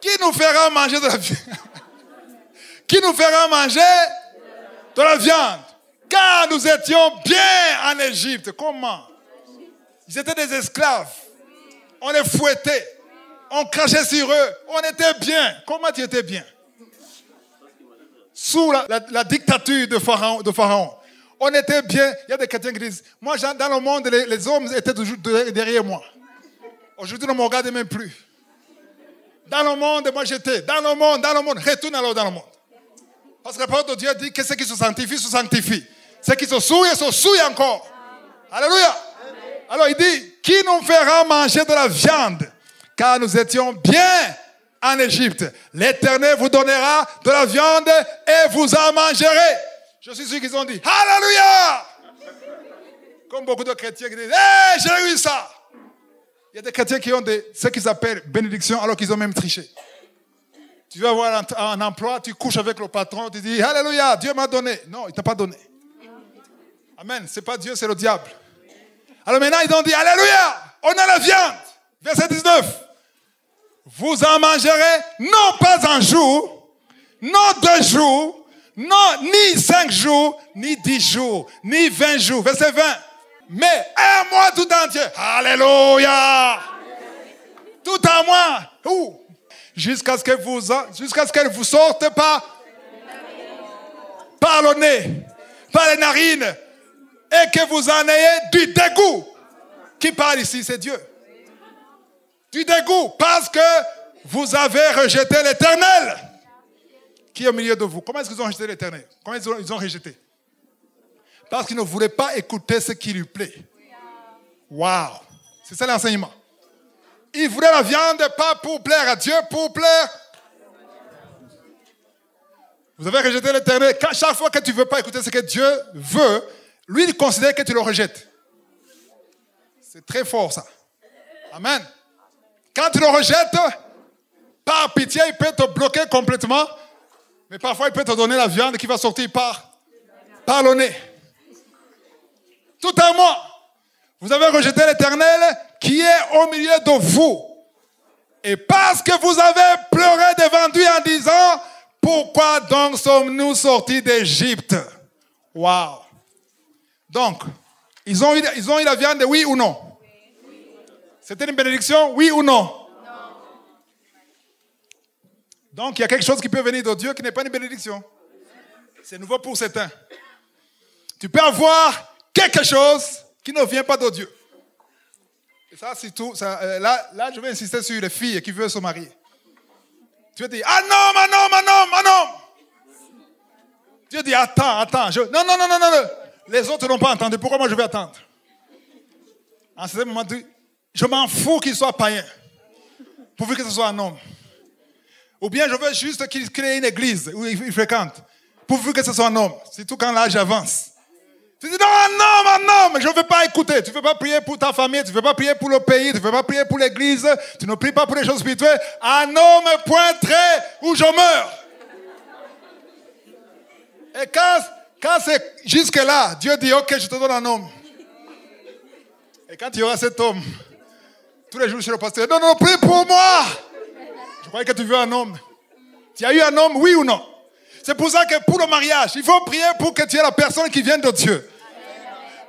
Qui nous fera manger de la viande? Qui nous fera manger de la viande? Car nous étions bien en Égypte. Comment? Ils étaient des esclaves. On les fouettait. On crachait sur eux. On était bien. Comment tu étais bien? Sous la dictature de Pharaon. On était bien. Il y a des chrétiens qui disent, moi dans le monde, les hommes étaient toujours derrière moi. Aujourd'hui, on ne me regarde même plus. Dans le monde, moi j'étais. Dans le monde. Retourne alors dans le monde. Parce que la parole de Dieu dit que ceux qui se sanctifient. Ceux qui se souillent encore. Alléluia. Amen. Alors il dit, qui nous fera manger de la viande? Car nous étions bien en Égypte. L'Éternel vous donnera de la viande et vous en mangerez. Je suis sûr qu'ils ont dit, Alléluia. Comme beaucoup de chrétiens qui disent, hey, j'ai eu ça. Il y a des chrétiens qui ont ce qu'ils appellent bénédiction alors qu'ils ont même triché. Tu veux avoir un emploi, tu couches avec le patron, tu dis, Alléluia, Dieu m'a donné. Non, il ne t'a pas donné. Amen. Ce n'est pas Dieu, c'est le diable. Alors maintenant, ils ont dit, Alléluia, on a la viande. Verset 19. Vous en mangerez non pas un jour, non 2 jours, non ni 5 jours, ni 10 jours, ni 20 jours. Verset 20. Mais à moi tout entier. Alléluia. Tout à moi. Jusqu'à ce qu'elle vous sorte par le nez, par les narines, et que vous en ayez du dégoût. Qui parle ici, c'est Dieu. Du dégoût, parce que vous avez rejeté l'Éternel qui est au milieu de vous. Comment est-ce qu'ils ont rejeté l'Éternel? Comment ils ont rejeté? Parce qu'ils ne voulaient pas écouter ce qui lui plaît. Waouh! C'est ça l'enseignement. Ils voulaient la viande pas pour plaire à Dieu, pour plaire. Vous avez rejeté l'Éternel. Chaque fois que tu ne veux pas écouter ce que Dieu veut, lui, il considère que tu le rejettes. C'est très fort, ça. Amen. Quand tu le rejettes, par pitié, il peut te bloquer complètement. Mais parfois, il peut te donner la viande qui va sortir par le nez. Tout à moi. Vous avez rejeté l'Éternel qui est au milieu de vous. Et parce que vous avez pleuré devant lui en disant, pourquoi donc sommes-nous sortis d'Égypte? Waouh. Donc, ils ont eu la viande, oui ou non? C'était une bénédiction, oui ou non? Donc, il y a quelque chose qui peut venir de Dieu qui n'est pas une bénédiction. C'est nouveau pour certains. Tu peux avoir quelque chose qui ne vient pas de Dieu. Et ça, c'est tout. Là, je vais insister sur les filles qui veulent se marier. Tu vas dire, ah non. Dieu dit, attends. Non. Les autres n'ont pas entendu. Pourquoi moi je vais attendre? En ce moment, je m'en fous qu'il soit païen. Pourvu que ce soit un homme. Ou bien je veux juste qu'il crée une église où il fréquente. Pourvu que ce soit un homme. Surtout quand l'âge avance. Tu dis, non, mais je ne veux pas écouter. Tu ne veux pas prier pour ta famille, tu ne veux pas prier pour le pays, tu ne veux pas prier pour l'église, tu ne pries pas pour les choses spirituelles. Un homme pointerait où je meurs. Et quand c'est jusque-là, Dieu dit, ok, je te donne un homme. Et quand il y aura cet homme, tous les jours, je le pasteur, non, prie pour moi. Je croyais que tu veux un homme. Tu as eu un homme, oui ou non? C'est pour ça que pour le mariage, il faut prier pour que tu aies la personne qui vient de Dieu.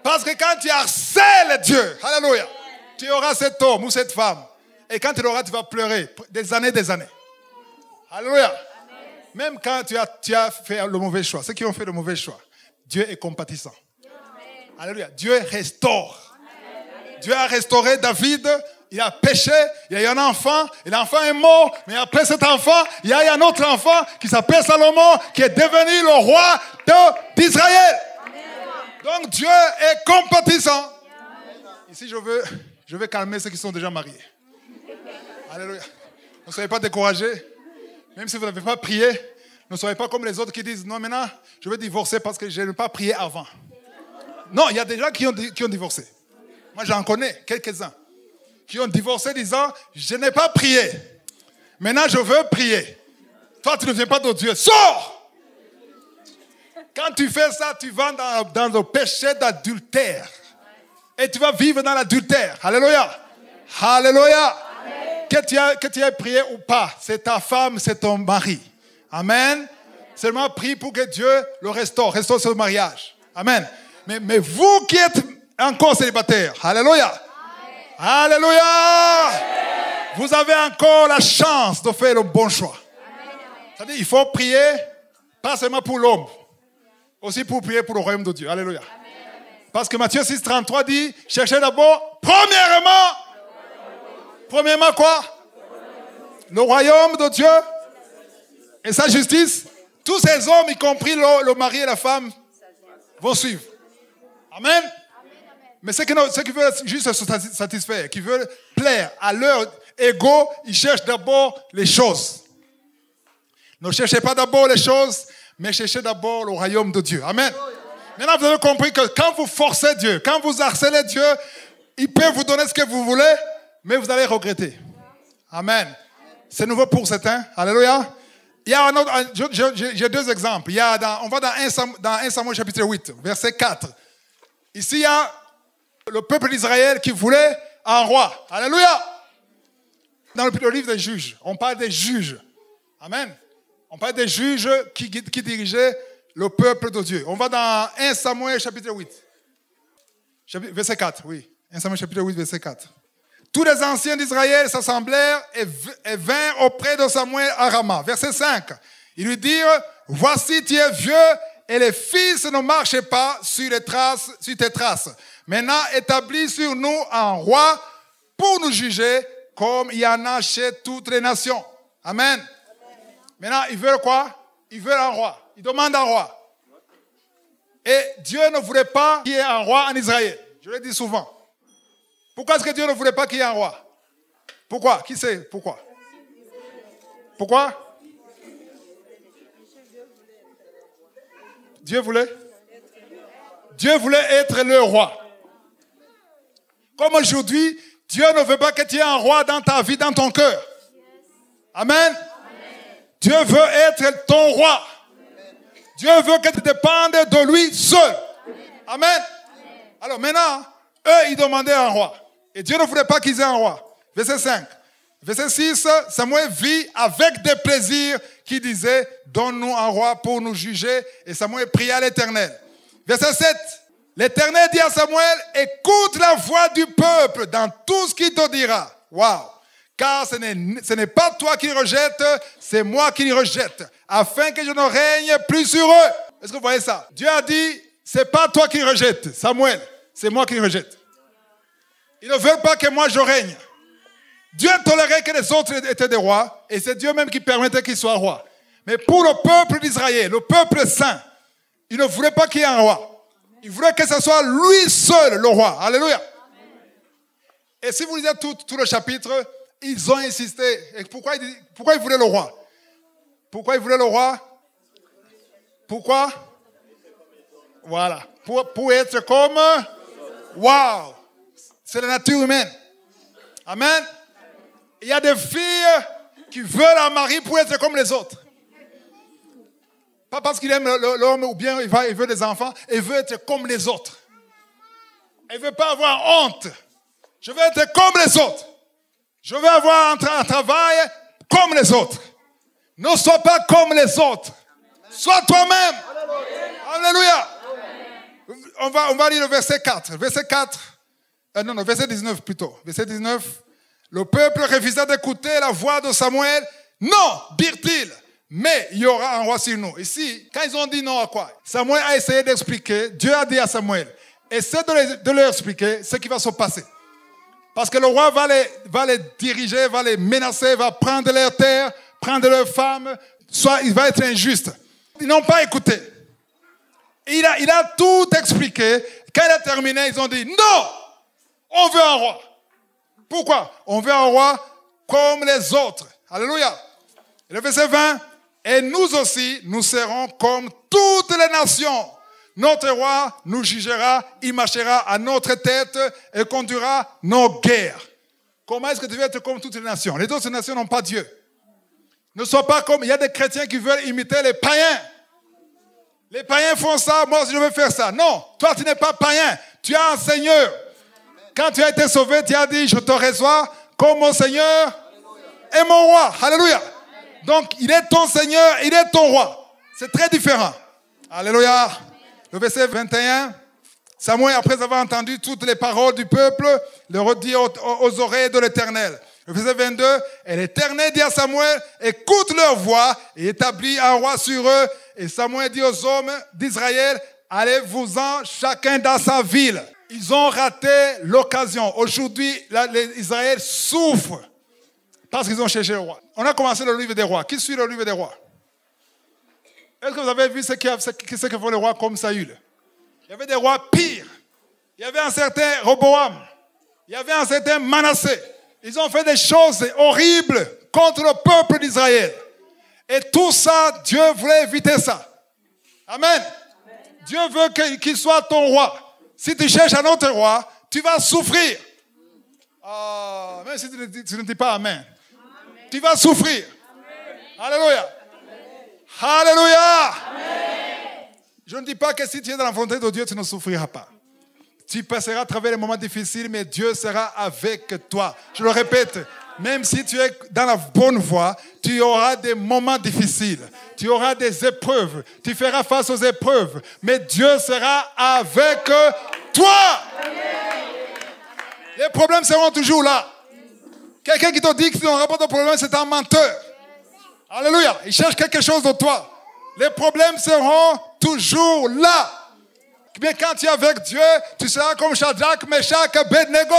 Parce que quand tu harcèles Dieu, alléluia, tu auras cet homme ou cette femme. Et quand tu l'auras, tu vas pleurer des années. Alléluia. Même quand tu as fait le mauvais choix, ceux qui ont fait le mauvais choix, Dieu est compatissant. Alléluia. Dieu restaure. Dieu a restauré David. Il a péché, il y a eu un enfant, et l'enfant est mort, mais après cet enfant, il y a eu un autre enfant qui s'appelle Salomon, qui est devenu le roi d'Israël. Donc Dieu est compatissant. Ici, je veux calmer ceux qui sont déjà mariés. Alléluia. Ne soyez pas découragés, même si vous n'avez pas prié, ne soyez pas comme les autres qui disent, non, maintenant, je vais divorcer parce que je n'ai pas prié avant. Non, il y a des gens qui ont divorcé. Moi, j'en connais quelques-uns. Qui ont divorcé disant, je n'ai pas prié. Maintenant, je veux prier. Toi, tu ne viens pas de Dieu. Sors! Quand tu fais ça, tu vas dans le péché d'adultère. Et tu vas vivre dans l'adultère. Alléluia. Alléluia. Que tu aies prié ou pas, c'est ta femme, c'est ton mari. Amen. Seulement prie pour que Dieu le restaure ce mariage. Amen. Mais vous qui êtes encore célibataire, alléluia. Alléluia! Vous avez encore la chance de faire le bon choix. C'est-à-dire, il faut prier, pas seulement pour l'homme, aussi pour prier pour le royaume de Dieu. Alléluia. Parce que Matthieu 6,33 dit, cherchez d'abord, premièrement quoi? Le royaume de Dieu et sa justice. Tous ces hommes, y compris le mari et la femme, vont suivre. Amen. Mais ceux qui veulent juste se satisfaire, qui veulent plaire à leur ego, ils cherchent d'abord les choses. Ne cherchez pas d'abord les choses, mais cherchez d'abord le royaume de Dieu. Amen. Maintenant, vous avez compris que quand vous forcez Dieu, quand vous harcelez Dieu, il peut vous donner ce que vous voulez, mais vous allez regretter. Amen. C'est nouveau pour certains. Alléluia. Il y a j'ai deux exemples. On va dans 1 Samuel chapitre 8, verset 4. Ici, il y a le peuple d'Israël qui voulait un roi. Alléluia. Dans le livre des juges, on parle des juges. Amen. On parle des juges qui dirigeaient le peuple de Dieu. On va dans 1 Samuel chapitre 8. Verset 4, oui. 1 Samuel chapitre 8, verset 4. Tous les anciens d'Israël s'assemblèrent et vinrent auprès de Samuel à Rama. Verset 5. Ils lui dirent, voici tu es vieux et les fils ne marchent pas sur tes traces. Maintenant, établis sur nous un roi pour nous juger comme il y en a chez toutes les nations. Amen. Maintenant, ils veulent quoi? Ils veulent un roi. Ils demandent un roi. Et Dieu ne voulait pas qu'il y ait un roi en Israël. Je le dis souvent. Pourquoi est-ce que Dieu ne voulait pas qu'il y ait un roi? Pourquoi? Qui sait pourquoi? Pourquoi? Dieu voulait être le roi. Comme aujourd'hui, Dieu ne veut pas que tu aies un roi dans ta vie, dans ton cœur. Amen. Dieu veut être ton roi. Dieu veut que tu dépendes de lui seul. Amen. Alors maintenant, eux, ils demandaient un roi. Et Dieu ne voulait pas qu'ils aient un roi. Verset 5. Verset 6, Samuel vit avec des plaisirs qui disait, donne-nous un roi pour nous juger. Et Samuel pria l'Éternel. Verset 7. L'Éternel dit à Samuel, écoute la voix du peuple dans tout ce qu'il te dira. Waouh! Car ce n'est pas toi qui rejette, c'est moi qui les rejette, afin que je ne règne plus sur eux. Est-ce que vous voyez ça? Dieu a dit, c'est pas toi qui rejette, Samuel, c'est moi qui rejette. Ils ne veulent pas que moi je règne. Dieu tolérait que les autres étaient des rois, et c'est Dieu même qui permettait qu'ils soient rois. Mais pour le peuple d'Israël, le peuple saint, il ne voulait pas qu'il y ait un roi. Il voulait que ce soit lui seul le roi. Alléluia. Et si vous lisez tout le chapitre, ils ont insisté. Et pourquoi ils voulaient le roi? Pourquoi ils voulaient le roi? Pourquoi? Voilà. Pour être comme... Waouh! C'est la nature humaine. Amen. Il y a des filles qui veulent un mari pour être comme les autres. Pas parce qu'il aime l'homme ou bien il veut des enfants, il veut être comme les autres. Il ne veut pas avoir honte. Je veux être comme les autres. Je veux avoir un travail comme les autres. Ne sois pas comme les autres. Sois toi-même. Alléluia. On va lire le verset 4. Verset 4. Verset 19 plutôt. Verset 19. Le peuple refusa d'écouter la voix de Samuel. Non, dirent-ils. Mais il y aura un roi sur nous. Ici, quand ils ont dit non à quoi? Samuel a essayé d'expliquer. Dieu a dit à Samuel, essaie de leur expliquer ce qui va se passer. Parce que le roi va les diriger, va les menacer, va prendre leurs terres, prendre leurs femmes. Soit il va être injuste. Ils n'ont pas écouté. Il a tout expliqué. Quand il a terminé, ils ont dit non, on veut un roi. Pourquoi? On veut un roi comme les autres. Alléluia. Et le verset 20. Et nous aussi, nous serons comme toutes les nations. Notre roi nous jugera, il marchera à notre tête et conduira nos guerres. Comment est-ce que tu veux être comme toutes les nations? Les autres nations n'ont pas Dieu. Ne sois pas comme... Il y a des chrétiens qui veulent imiter les païens. Les païens font ça, moi aussi je veux faire ça. Non, toi tu n'es pas païen. Tu as un Seigneur. Quand tu as été sauvé, tu as dit, je te reçois comme mon Seigneur et mon roi. Alléluia. Donc, il est ton Seigneur, il est ton roi. C'est très différent. Alléluia. Le verset 21. Samuel, après avoir entendu toutes les paroles du peuple, le redit aux oreilles de l'Éternel. Le verset 22. Et l'Éternel dit à Samuel, écoute leur voix et établis un roi sur eux. Et Samuel dit aux hommes d'Israël, allez-vous-en chacun dans sa ville. Ils ont raté l'occasion. Aujourd'hui, Israël souffre. Parce qu'ils ont cherché le roi. On a commencé le livre des rois. Qui suit le livre des rois? Est-ce que vous avez vu ce que font les rois comme Saül? Il y avait des rois pires. Il y avait un certain Roboam. Il y avait un certain Manassé. Ils ont fait des choses horribles contre le peuple d'Israël. Et tout ça, Dieu voulait éviter ça. Amen. Dieu veut qu'il soit ton roi. Si tu cherches un autre roi, tu vas souffrir. Même si tu ne dis pas Amen. Tu vas souffrir. Amen. Alléluia. Amen. Alléluia. Amen. Je ne dis pas que si tu es dans la volonté de Dieu, tu ne souffriras pas. Tu passeras à travers les moments difficiles, mais Dieu sera avec toi. Je le répète, même si tu es dans la bonne voie, tu auras des moments difficiles. Tu auras des épreuves. Tu feras face aux épreuves. Mais Dieu sera avec toi. Amen. Les problèmes seront toujours là. Quelqu'un qui te dit que tu n'auras pas de problème, c'est un menteur. Alléluia. Il cherche quelque chose de toi. Les problèmes seront toujours là. Mais quand tu es avec Dieu, tu seras comme Shadrach, Meshach, Abednego.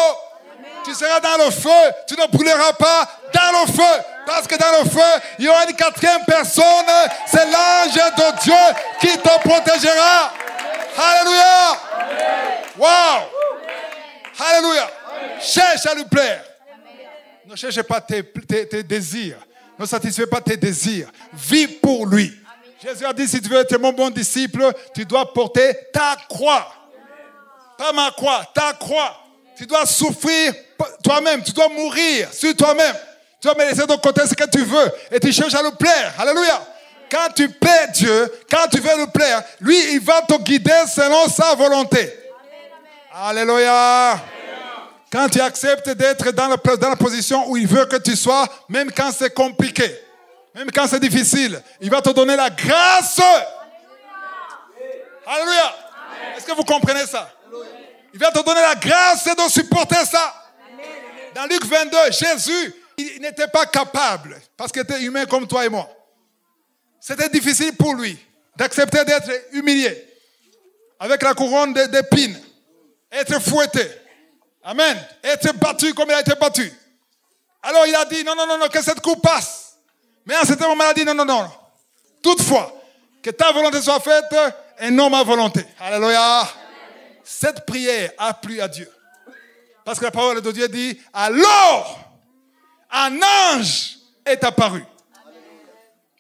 Tu seras dans le feu. Tu ne brûleras pas dans le feu. Parce que dans le feu, il y aura une quatrième personne. C'est l'ange de Dieu qui te protégera. Alléluia. Wow. Alléluia. Cherche à lui plaire. Ne cherche pas tes désirs. Ne satisfais pas tes désirs. Vis pour lui. Jésus a dit, si tu veux être mon bon disciple, tu dois porter ta croix. Pas ma croix, ta croix. Tu dois souffrir toi-même. Tu dois mourir sur toi-même. Tu dois me laisser de côté ce que tu veux. Et tu cherches à le plaire. Alléluia. Quand tu plais Dieu, quand tu veux le plaire, lui, il va te guider selon sa volonté. Alléluia. Quand tu acceptes d'être dans la position où il veut que tu sois, même quand c'est compliqué, même quand c'est difficile, il va te donner la grâce. Alléluia. Est-ce que vous comprenez ça? Il va te donner la grâce de supporter ça. Dans Luc 22, Jésus, il n'était pas capable, parce qu'il était humain comme toi et moi. C'était difficile pour lui d'accepter d'être humilié, avec la couronne d'épines, être fouetté. Amen. Être battu comme il a été battu. Alors il a dit, non, que cette coupe passe. Mais en ce moment, il a dit, non. Toutefois, que ta volonté soit faite et non ma volonté. Alléluia. Cette prière a plu à Dieu. Parce que la parole de Dieu dit, alors, un ange est apparu.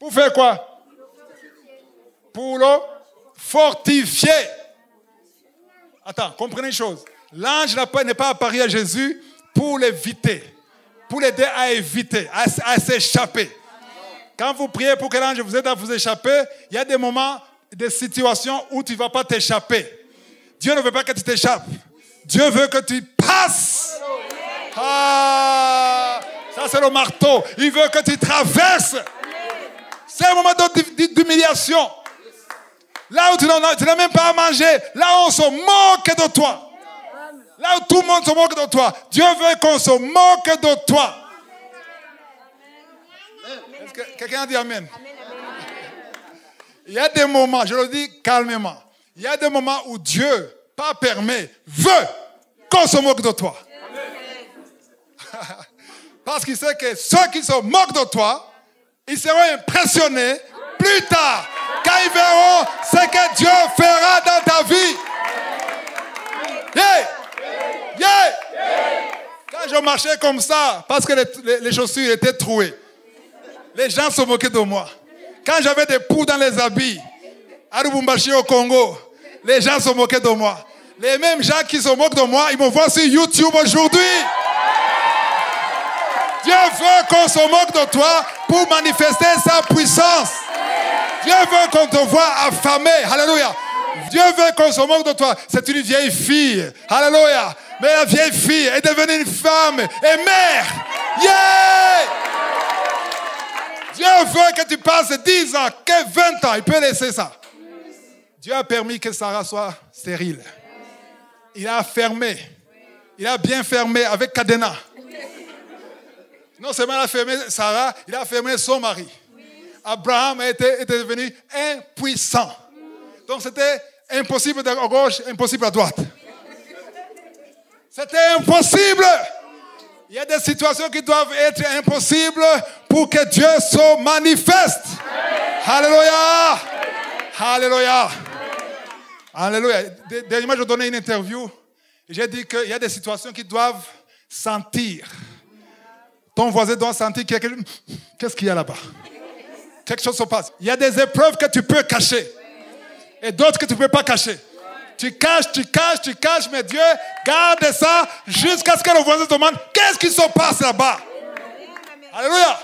Pour faire quoi? Pour le fortifier. Attends, comprenez une chose. L'ange n'est pas apparu à Jésus pour l'éviter, pour l'aider à éviter, à s'échapper. Quand vous priez pour que l'ange vous aide à vous échapper, il y a des moments, des situations où tu ne vas pas t'échapper. Dieu ne veut pas que tu t'échappes. Dieu veut que tu passes. Ah, ça c'est le marteau. Il veut que tu traverses. C'est un moment d'humiliation. Là où tu n'as même pas à manger. Là où on se moque de toi. Là où tout le monde se moque de toi. Dieu veut qu'on se moque de toi. Est-ce que quelqu'un a dit Amen? Il y a des moments, je le dis calmement, il y a des moments où Dieu, pas permet, veut qu'on se moque de toi. Parce qu'il sait que ceux qui se moquent de toi, ils seront impressionnés plus tard, quand ils verront ce que Dieu fera dans ta vie. Yeah. Quand je marchais comme ça, parce que les chaussures étaient trouées, les gens se moquaient de moi. Quand j'avais des poux dans les habits, à Lubumbashi au Congo, les gens se moquaient de moi. Les mêmes gens qui se moquent de moi, ils me voient sur YouTube aujourd'hui. Dieu veut qu'on se moque de toi pour manifester sa puissance. Dieu veut qu'on te voie affamé. Alléluia. Dieu veut qu'on se moque de toi. C'est une vieille fille. Alléluia. Mais la vieille fille est devenue une femme et mère. Yeah! Dieu veut que tu passes 10 ans, que 20 ans. Il peut laisser ça. Dieu a permis que Sarah soit stérile. Il a fermé. Il a bien fermé avec cadenas. Non seulement il a fermé Sarah, il a fermé son mari. Abraham était devenu impuissant. Donc c'était impossible à gauche, impossible à droite. C'était impossible. Il y a des situations qui doivent être impossibles pour que Dieu se manifeste. Alléluia. Alléluia. Alléluia. Dernièrement, je donnais une interview. Et j'ai dit qu'il y a des situations qui doivent sentir. Ton voisin doit sentir qu'il y a quelque... Qu'est-ce qu'il y a là-bas? Quelque chose se passe. Il y a des épreuves que tu peux cacher. Et d'autres que tu ne peux pas cacher. Tu caches, mais Dieu garde ça jusqu'à ce que le voisin te demande qu'est-ce qui se passe là-bas. Alléluia.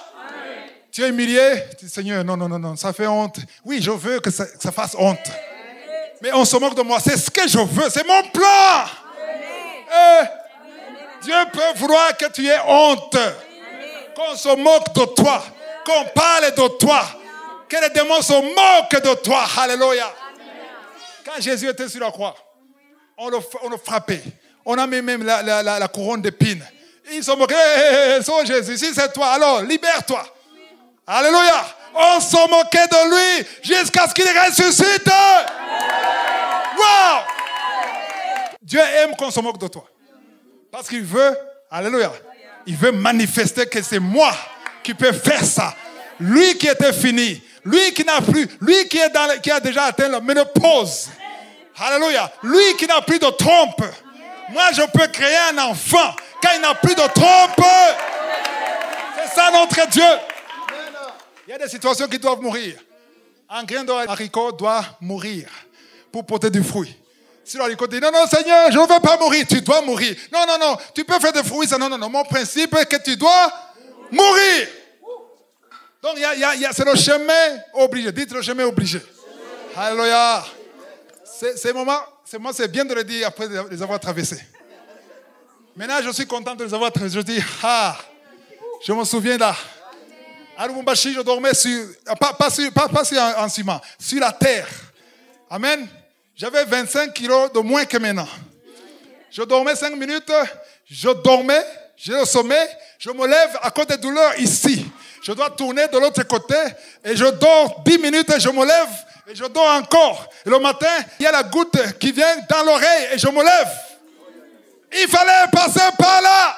Tu es humilié. Tu dis, Seigneur, non, ça fait honte. Oui, je veux que ça fasse honte. Mais on se moque de moi. C'est ce que je veux. C'est mon plan. Dieu peut vouloir que tu aies honte. Qu'on se moque de toi. Qu'on parle de toi. Que les démons se moquent de toi. Alléluia. Quand Jésus était sur la croix, on le frappait. On a mis même la couronne d'épines. Ils sont moqués. Hey, Jésus, si c'est toi, alors libère-toi. Alléluia. On s'en moquait de lui jusqu'à ce qu'il ressuscite. Wow! Dieu aime qu'on se moque de toi. Parce qu'il veut, alléluia, il veut manifester que c'est moi qui peux faire ça. Lui qui était fini, lui qui n'a plus, lui qui a déjà atteint la ménopause. Alléluia. Lui qui n'a plus de trompe. Moi, je peux créer un enfant quand il n'a plus de trompe. C'est ça notre Dieu. Il y a des situations qui doivent mourir. Un grain de haricot doit mourir pour porter du fruit. Si l'haricot dit, non, Seigneur, je ne veux pas mourir, tu dois mourir. Non, tu peux faire des fruits. Non, mon principe est que tu dois mourir. Donc, c'est le chemin obligé. Dites le chemin obligé. Alléluia. C'est bien de le dire après les avoir traversés. Maintenant, je suis content de les avoir traversés. Je dis, je me souviens là. À Lubumbashi, je dormais pas en ciment, sur la terre. Amen. J'avais 25 kilos de moins que maintenant. Je dormais 5 minutes, j'ai le sommeil, je me lève à cause des douleurs ici. Je dois tourner de l'autre côté et je dors 10 minutes et je me lève et je dors encore. Et le matin, il y a la goutte qui vient dans l'oreille et je me lève. Il fallait passer par là.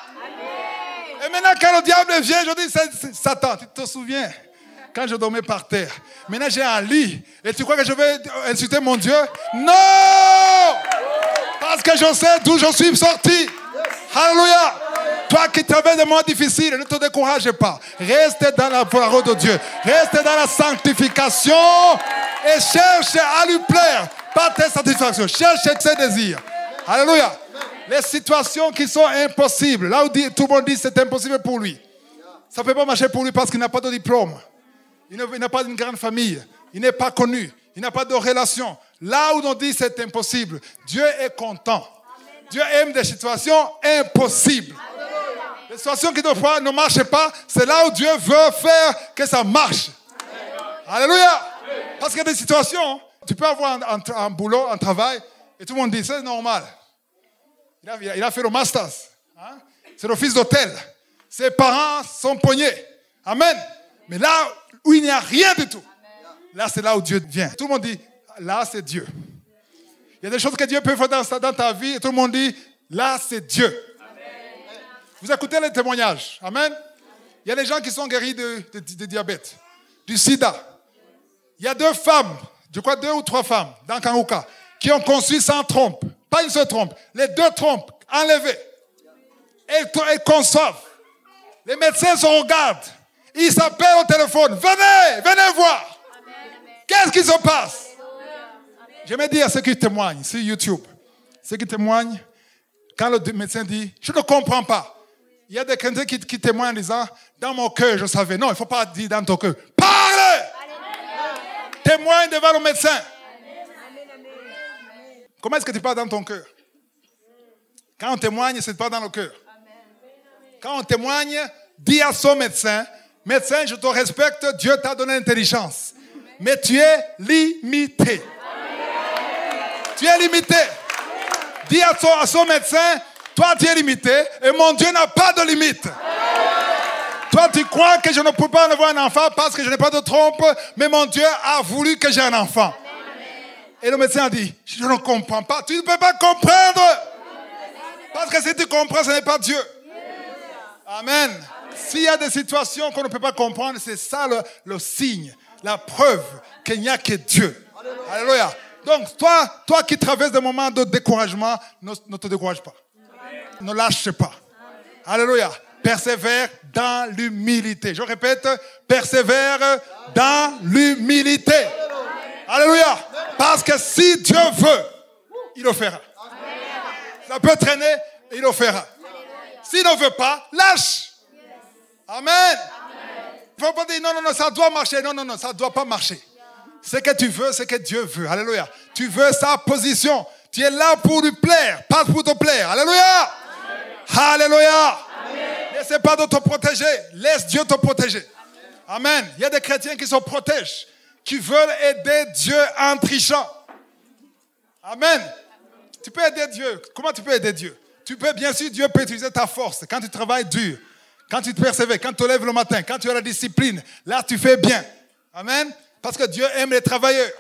Et maintenant, quand le diable vient, je dis, Satan, tu te souviens, quand je dormais par terre. Maintenant, j'ai un lit. Et tu crois que je vais insulter mon Dieu? Non! Parce que je sais d'où je suis sorti. Alléluia! Toi qui traverses des moments difficiles, ne te décourage pas. Reste dans la parole de Dieu. Reste dans la sanctification. Et cherche à lui plaire. Pas tes satisfactions. Cherche ses désirs. Alléluia! Les situations qui sont impossibles, là où tout le monde dit que c'est impossible pour lui. Ça ne peut pas marcher pour lui parce qu'il n'a pas de diplôme. Il n'a pas d'une grande famille. Il n'est pas connu. Il n'a pas de relation. Là où on dit que c'est impossible, Dieu est content. Dieu aime des situations impossibles. Les situations qui ne marchent pas, c'est là où Dieu veut faire que ça marche. Alléluia. Parce qu'il y a des situations, tu peux avoir un boulot, un travail, et tout le monde dit, c'est normal. Il a fait le masters. Hein? C'est le fils d'hôtel. Ses parents sont poignés. Amen. Mais là où il n'y a rien du tout, là c'est là où Dieu vient. Tout le monde dit, là c'est Dieu. Il y a des choses que Dieu peut faire dans ta vie et tout le monde dit, là c'est Dieu. Amen. Vous écoutez les témoignages. Amen. Il y a des gens qui sont guéris de diabète, du sida. Il y a 2 femmes, je crois 2 ou 3 femmes dans Kanguka, qui ont conçu sans trompe. Pas une seule trompe. Les 2 trompes enlevées. Elles conçoivent. Les médecins se regardent. Ils s'appellent au téléphone. Venez voir. Qu'est-ce qui se passe? Je me dis à ceux qui témoignent sur YouTube. Ceux qui témoignent, quand le médecin dit, je ne comprends pas. Il y a des chrétiens qui témoignent en disant, dans mon cœur, je savais. Non, il ne faut pas dire dans ton cœur. Parlez! Témoigne devant le médecin. Comment est-ce que tu parles dans ton cœur? Quand on témoigne, c'est pas dans le cœur. Quand on témoigne, dis à son médecin, médecin, je te respecte, Dieu t'a donné l'intelligence. Mais tu es limité. Tu es limité. Dis à son médecin, toi tu es limité et mon Dieu n'a pas de limite. Toi tu crois que je ne peux pas avoir un enfant parce que je n'ai pas de trompe, mais mon Dieu a voulu que j'ai un enfant. Et le médecin a dit, je ne comprends pas. Tu ne peux pas comprendre. Parce que si tu comprends, ce n'est pas Dieu. Amen. S'il y a des situations qu'on ne peut pas comprendre, c'est ça le signe, la preuve qu'il n'y a que Dieu. Alléluia. Donc, toi qui traverses des moments de découragement, ne te décourage pas. Ne lâche pas. Alléluia. Persévère dans l'humilité. Je répète, persévère dans l'humilité. Alléluia. Parce que si Dieu veut, il le fera. Ça peut traîner, il le fera. S'il ne veut pas, lâche. Amen. Il ne faut pas dire non, ça doit marcher. Non, ça ne doit pas marcher. Ce que tu veux, c'est que Dieu veut. Alléluia. Tu veux sa position. Tu es là pour lui plaire, pas pour te plaire. Alléluia. Alléluia. N'essaie pas de te protéger. Laisse Dieu te protéger. Amen. Il y a des chrétiens qui se protègent, qui veulent aider Dieu en trichant. Amen. Tu peux aider Dieu. Comment tu peux aider Dieu? Tu peux, bien sûr, Dieu peut utiliser ta force. Quand tu travailles dur, quand tu te persévères, quand tu te lèves le matin, quand tu as la discipline, là, tu fais bien. Amen. Parce que Dieu aime les travailleurs.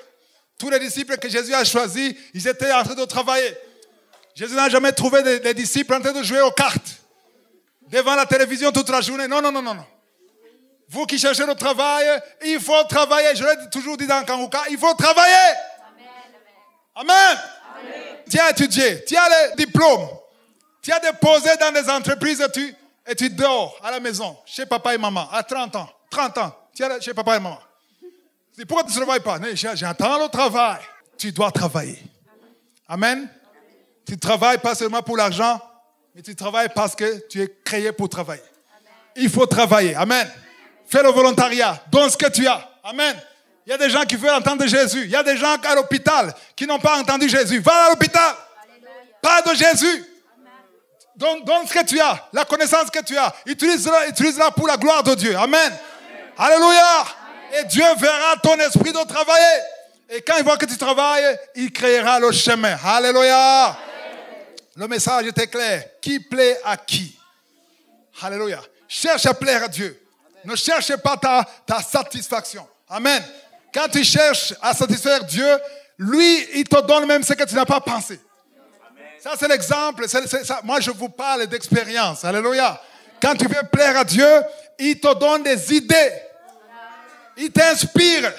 Tous les disciples que Jésus a choisis, ils étaient en train de travailler. Jésus n'a jamais trouvé des disciples en train de jouer aux cartes, devant la télévision toute la journée. Non, non, non, non, non. Vous qui cherchez le travail, il faut travailler. Je l'ai toujours dit dans Kanguka, il faut travailler. Amen. Amen. Amen. Tu as étudié, tu as les diplômes, tu as déposé dans des entreprises et tu dors à la maison, chez papa et maman, à 30 ans, tu es chez papa et maman. Pourquoi tu ne travailles pas? J'attends le travail. Tu dois travailler. Amen. Tu travailles pas seulement pour l'argent, mais tu travailles parce que tu es créé pour travailler. Amen. Il faut travailler. Amen. Fais le volontariat. Donne ce que tu as. Amen. Il y a des gens qui veulent entendre Jésus. Il y a des gens à l'hôpital qui n'ont pas entendu Jésus. Va à l'hôpital. Parle de Jésus. Donne ce que tu as. La connaissance que tu as. Utilise-la pour la gloire de Dieu. Amen. Amen. Alléluia. Et Dieu verra ton esprit de travailler. Et quand il voit que tu travailles, il créera le chemin. Alléluia. Amen. Le message était clair. Qui plaît à qui? Alléluia. Cherche à plaire à Dieu. Ne cherche pas ta satisfaction. Amen. Quand tu cherches à satisfaire Dieu, lui, il te donne même ce que tu n'as pas pensé. Amen. Ça, c'est l'exemple. Moi, je vous parle d'expérience. Alléluia. Quand tu veux plaire à Dieu, il te donne des idées. Il t'inspire.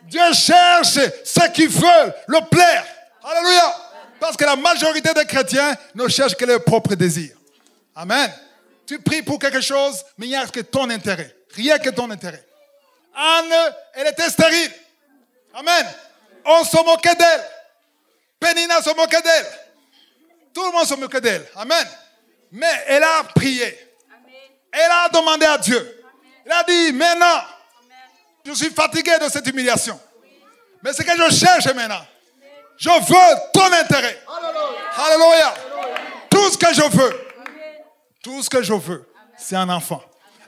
Dieu cherche ceux qui veulent le plaire. Alléluia. Parce que la majorité des chrétiens ne cherchent que leurs propres désirs. Amen. Tu pries pour quelque chose, mais il n'y a que ton intérêt. Rien que ton intérêt. Anne, elle était stérile. Amen. On se moquait d'elle. Pénina se moquait d'elle. Tout le monde se moquait d'elle. Amen. Mais elle a prié. Elle a demandé à Dieu. Elle a dit, maintenant, je suis fatigué de cette humiliation. Mais ce que je cherche maintenant, je veux ton intérêt. Alléluia. Tout ce que je veux, c'est un enfant.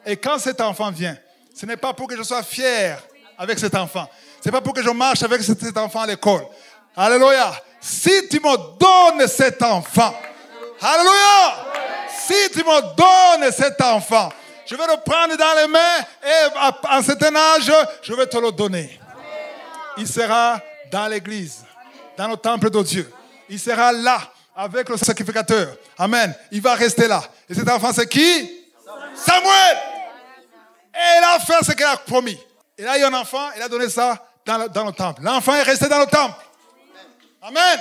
Et quand cet enfant vient, ce n'est pas pour que je sois fier avec cet enfant. Ce n'est pas pour que je marche avec cet enfant à l'école. Alléluia. Si tu me donnes cet enfant, alléluia. Si tu me donnes cet enfant, je vais le prendre dans les mains et à un certain âge, je vais te le donner. Il sera dans l'église, dans le temple de Dieu. Il sera là avec le sacrificateur. Amen. Il va rester là. Et cet enfant, c'est qui? Samuel. Et il a fait ce qu'il a promis. Il a eu un enfant, il a donné ça dans le temple. L'enfant est resté dans le temple. Amen.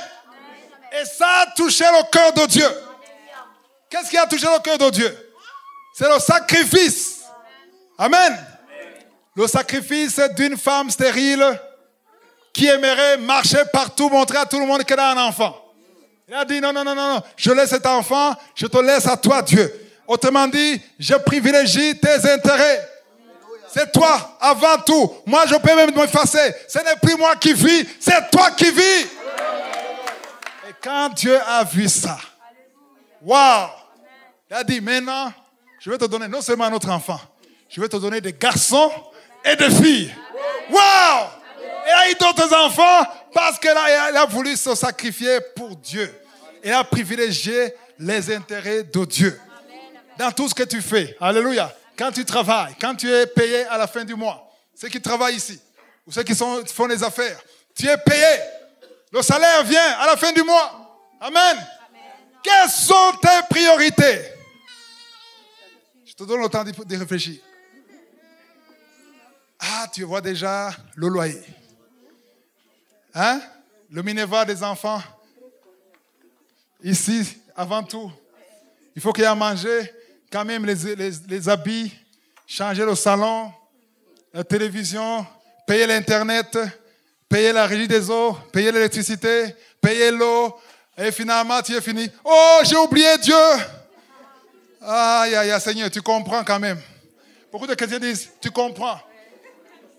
Et ça a touché le cœur de Dieu. Qu'est-ce qui a touché le cœur de Dieu? C'est le sacrifice. Amen. Le sacrifice d'une femme stérile qui aimerait marcher partout, montrer à tout le monde qu'elle a un enfant. Il a dit non, je laisse cet enfant, je te laisse à toi, Dieu. Autrement dit, je privilégie tes intérêts. C'est toi avant tout. Moi, je peux même m'effacer. Ce n'est plus moi qui vis, c'est toi qui vis. Et quand Dieu a vu ça, waouh, il a dit maintenant, je vais te donner non seulement un autre enfant, je vais te donner des garçons et des filles. Waouh! Il a eu d'autres enfants parce qu'elle a voulu se sacrifier pour Dieu. Elle a privilégié les intérêts de Dieu. Dans tout ce que tu fais. Alléluia. Quand tu travailles, quand tu es payé à la fin du mois, ceux qui travaillent ici, ou ceux qui font les affaires, tu es payé. Le salaire vient à la fin du mois. Amen. Quelles sont tes priorités? Je te donne le temps de réfléchir. Ah, tu vois déjà le loyer. Hein? Le minerva des enfants. Ici, avant tout, il faut qu'il y ait à manger, quand même les habits, changer le salon, la télévision, payer l'Internet, payer la régie des eaux, payer l'électricité, payer l'eau. Et finalement, tu es fini. Oh, j'ai oublié Dieu. Aïe, Seigneur, tu comprends quand même. Beaucoup de chrétiens disent, tu comprends.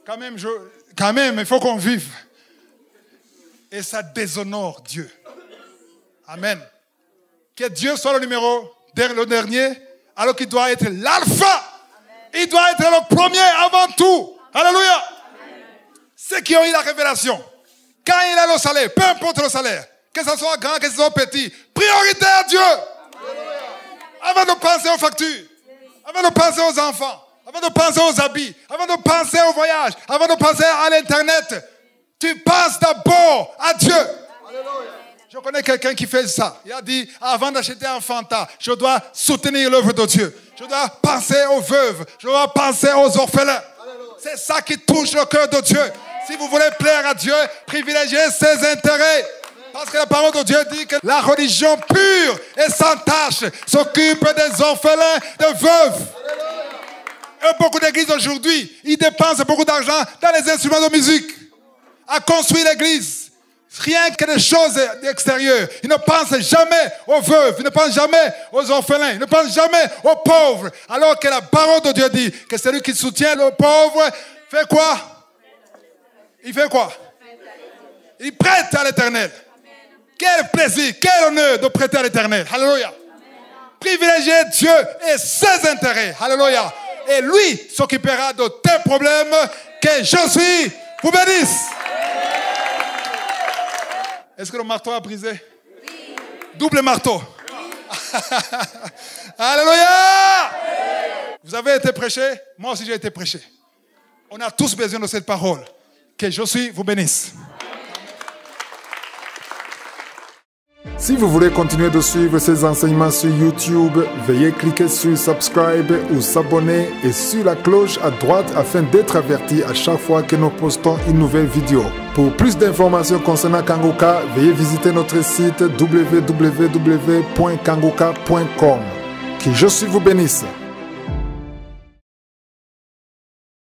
Quand même, il faut qu'on vive. Et ça déshonore Dieu. Amen. Que Dieu soit le dernier, alors qu'il doit être l'alpha. Il doit être le premier avant tout. Alléluia. Amen. Ceux qui ont eu la révélation, quand il a le salaire, peu importe le salaire, que ce soit grand, que ce soit petit, priorité à Dieu. Amen. Avant de penser aux factures, avant de penser aux enfants, avant de penser aux habits, avant de penser au voyage, avant de penser à l'Internet, tu penses d'abord à Dieu. Je connais quelqu'un qui fait ça. Il a dit, avant d'acheter un Fanta, je dois soutenir l'œuvre de Dieu. Je dois penser aux veuves. Je dois penser aux orphelins. C'est ça qui touche le cœur de Dieu. Si vous voulez plaire à Dieu, privilégiez ses intérêts. Parce que la parole de Dieu dit que la religion pure et sans tache s'occupe des orphelins, des veuves. Et beaucoup d'églises aujourd'hui, ils dépensent beaucoup d'argent dans les instruments de musique, à construire l'église. Rien que des choses extérieures. Ils ne pensent jamais aux veuves, ils ne pensent jamais aux orphelins, ils ne pensent jamais aux pauvres. Alors que la parole de Dieu dit que celui qui soutient le pauvre fait quoi? Il fait quoi? Il prête à l'Éternel. Quel plaisir, quel honneur de prêter à l'Éternel. Alléluia. Privilégier Dieu et ses intérêts. Alléluia. Et lui s'occupera de tes problèmes. Que je suis vous bénisse. Est-ce que le marteau a brisé? Oui. Double marteau. Oui. Alléluia. Oui. Vous avez été prêché, moi aussi j'ai été prêché. On a tous besoin de cette parole. Que je suis vous bénisse. Si vous voulez continuer de suivre ces enseignements sur YouTube, veuillez cliquer sur Subscribe ou s'abonner et sur la cloche à droite afin d'être averti à chaque fois que nous postons une nouvelle vidéo. Pour plus d'informations concernant Kangoka, veuillez visiter notre site www.kangoka.com. Que je suis vous bénisse.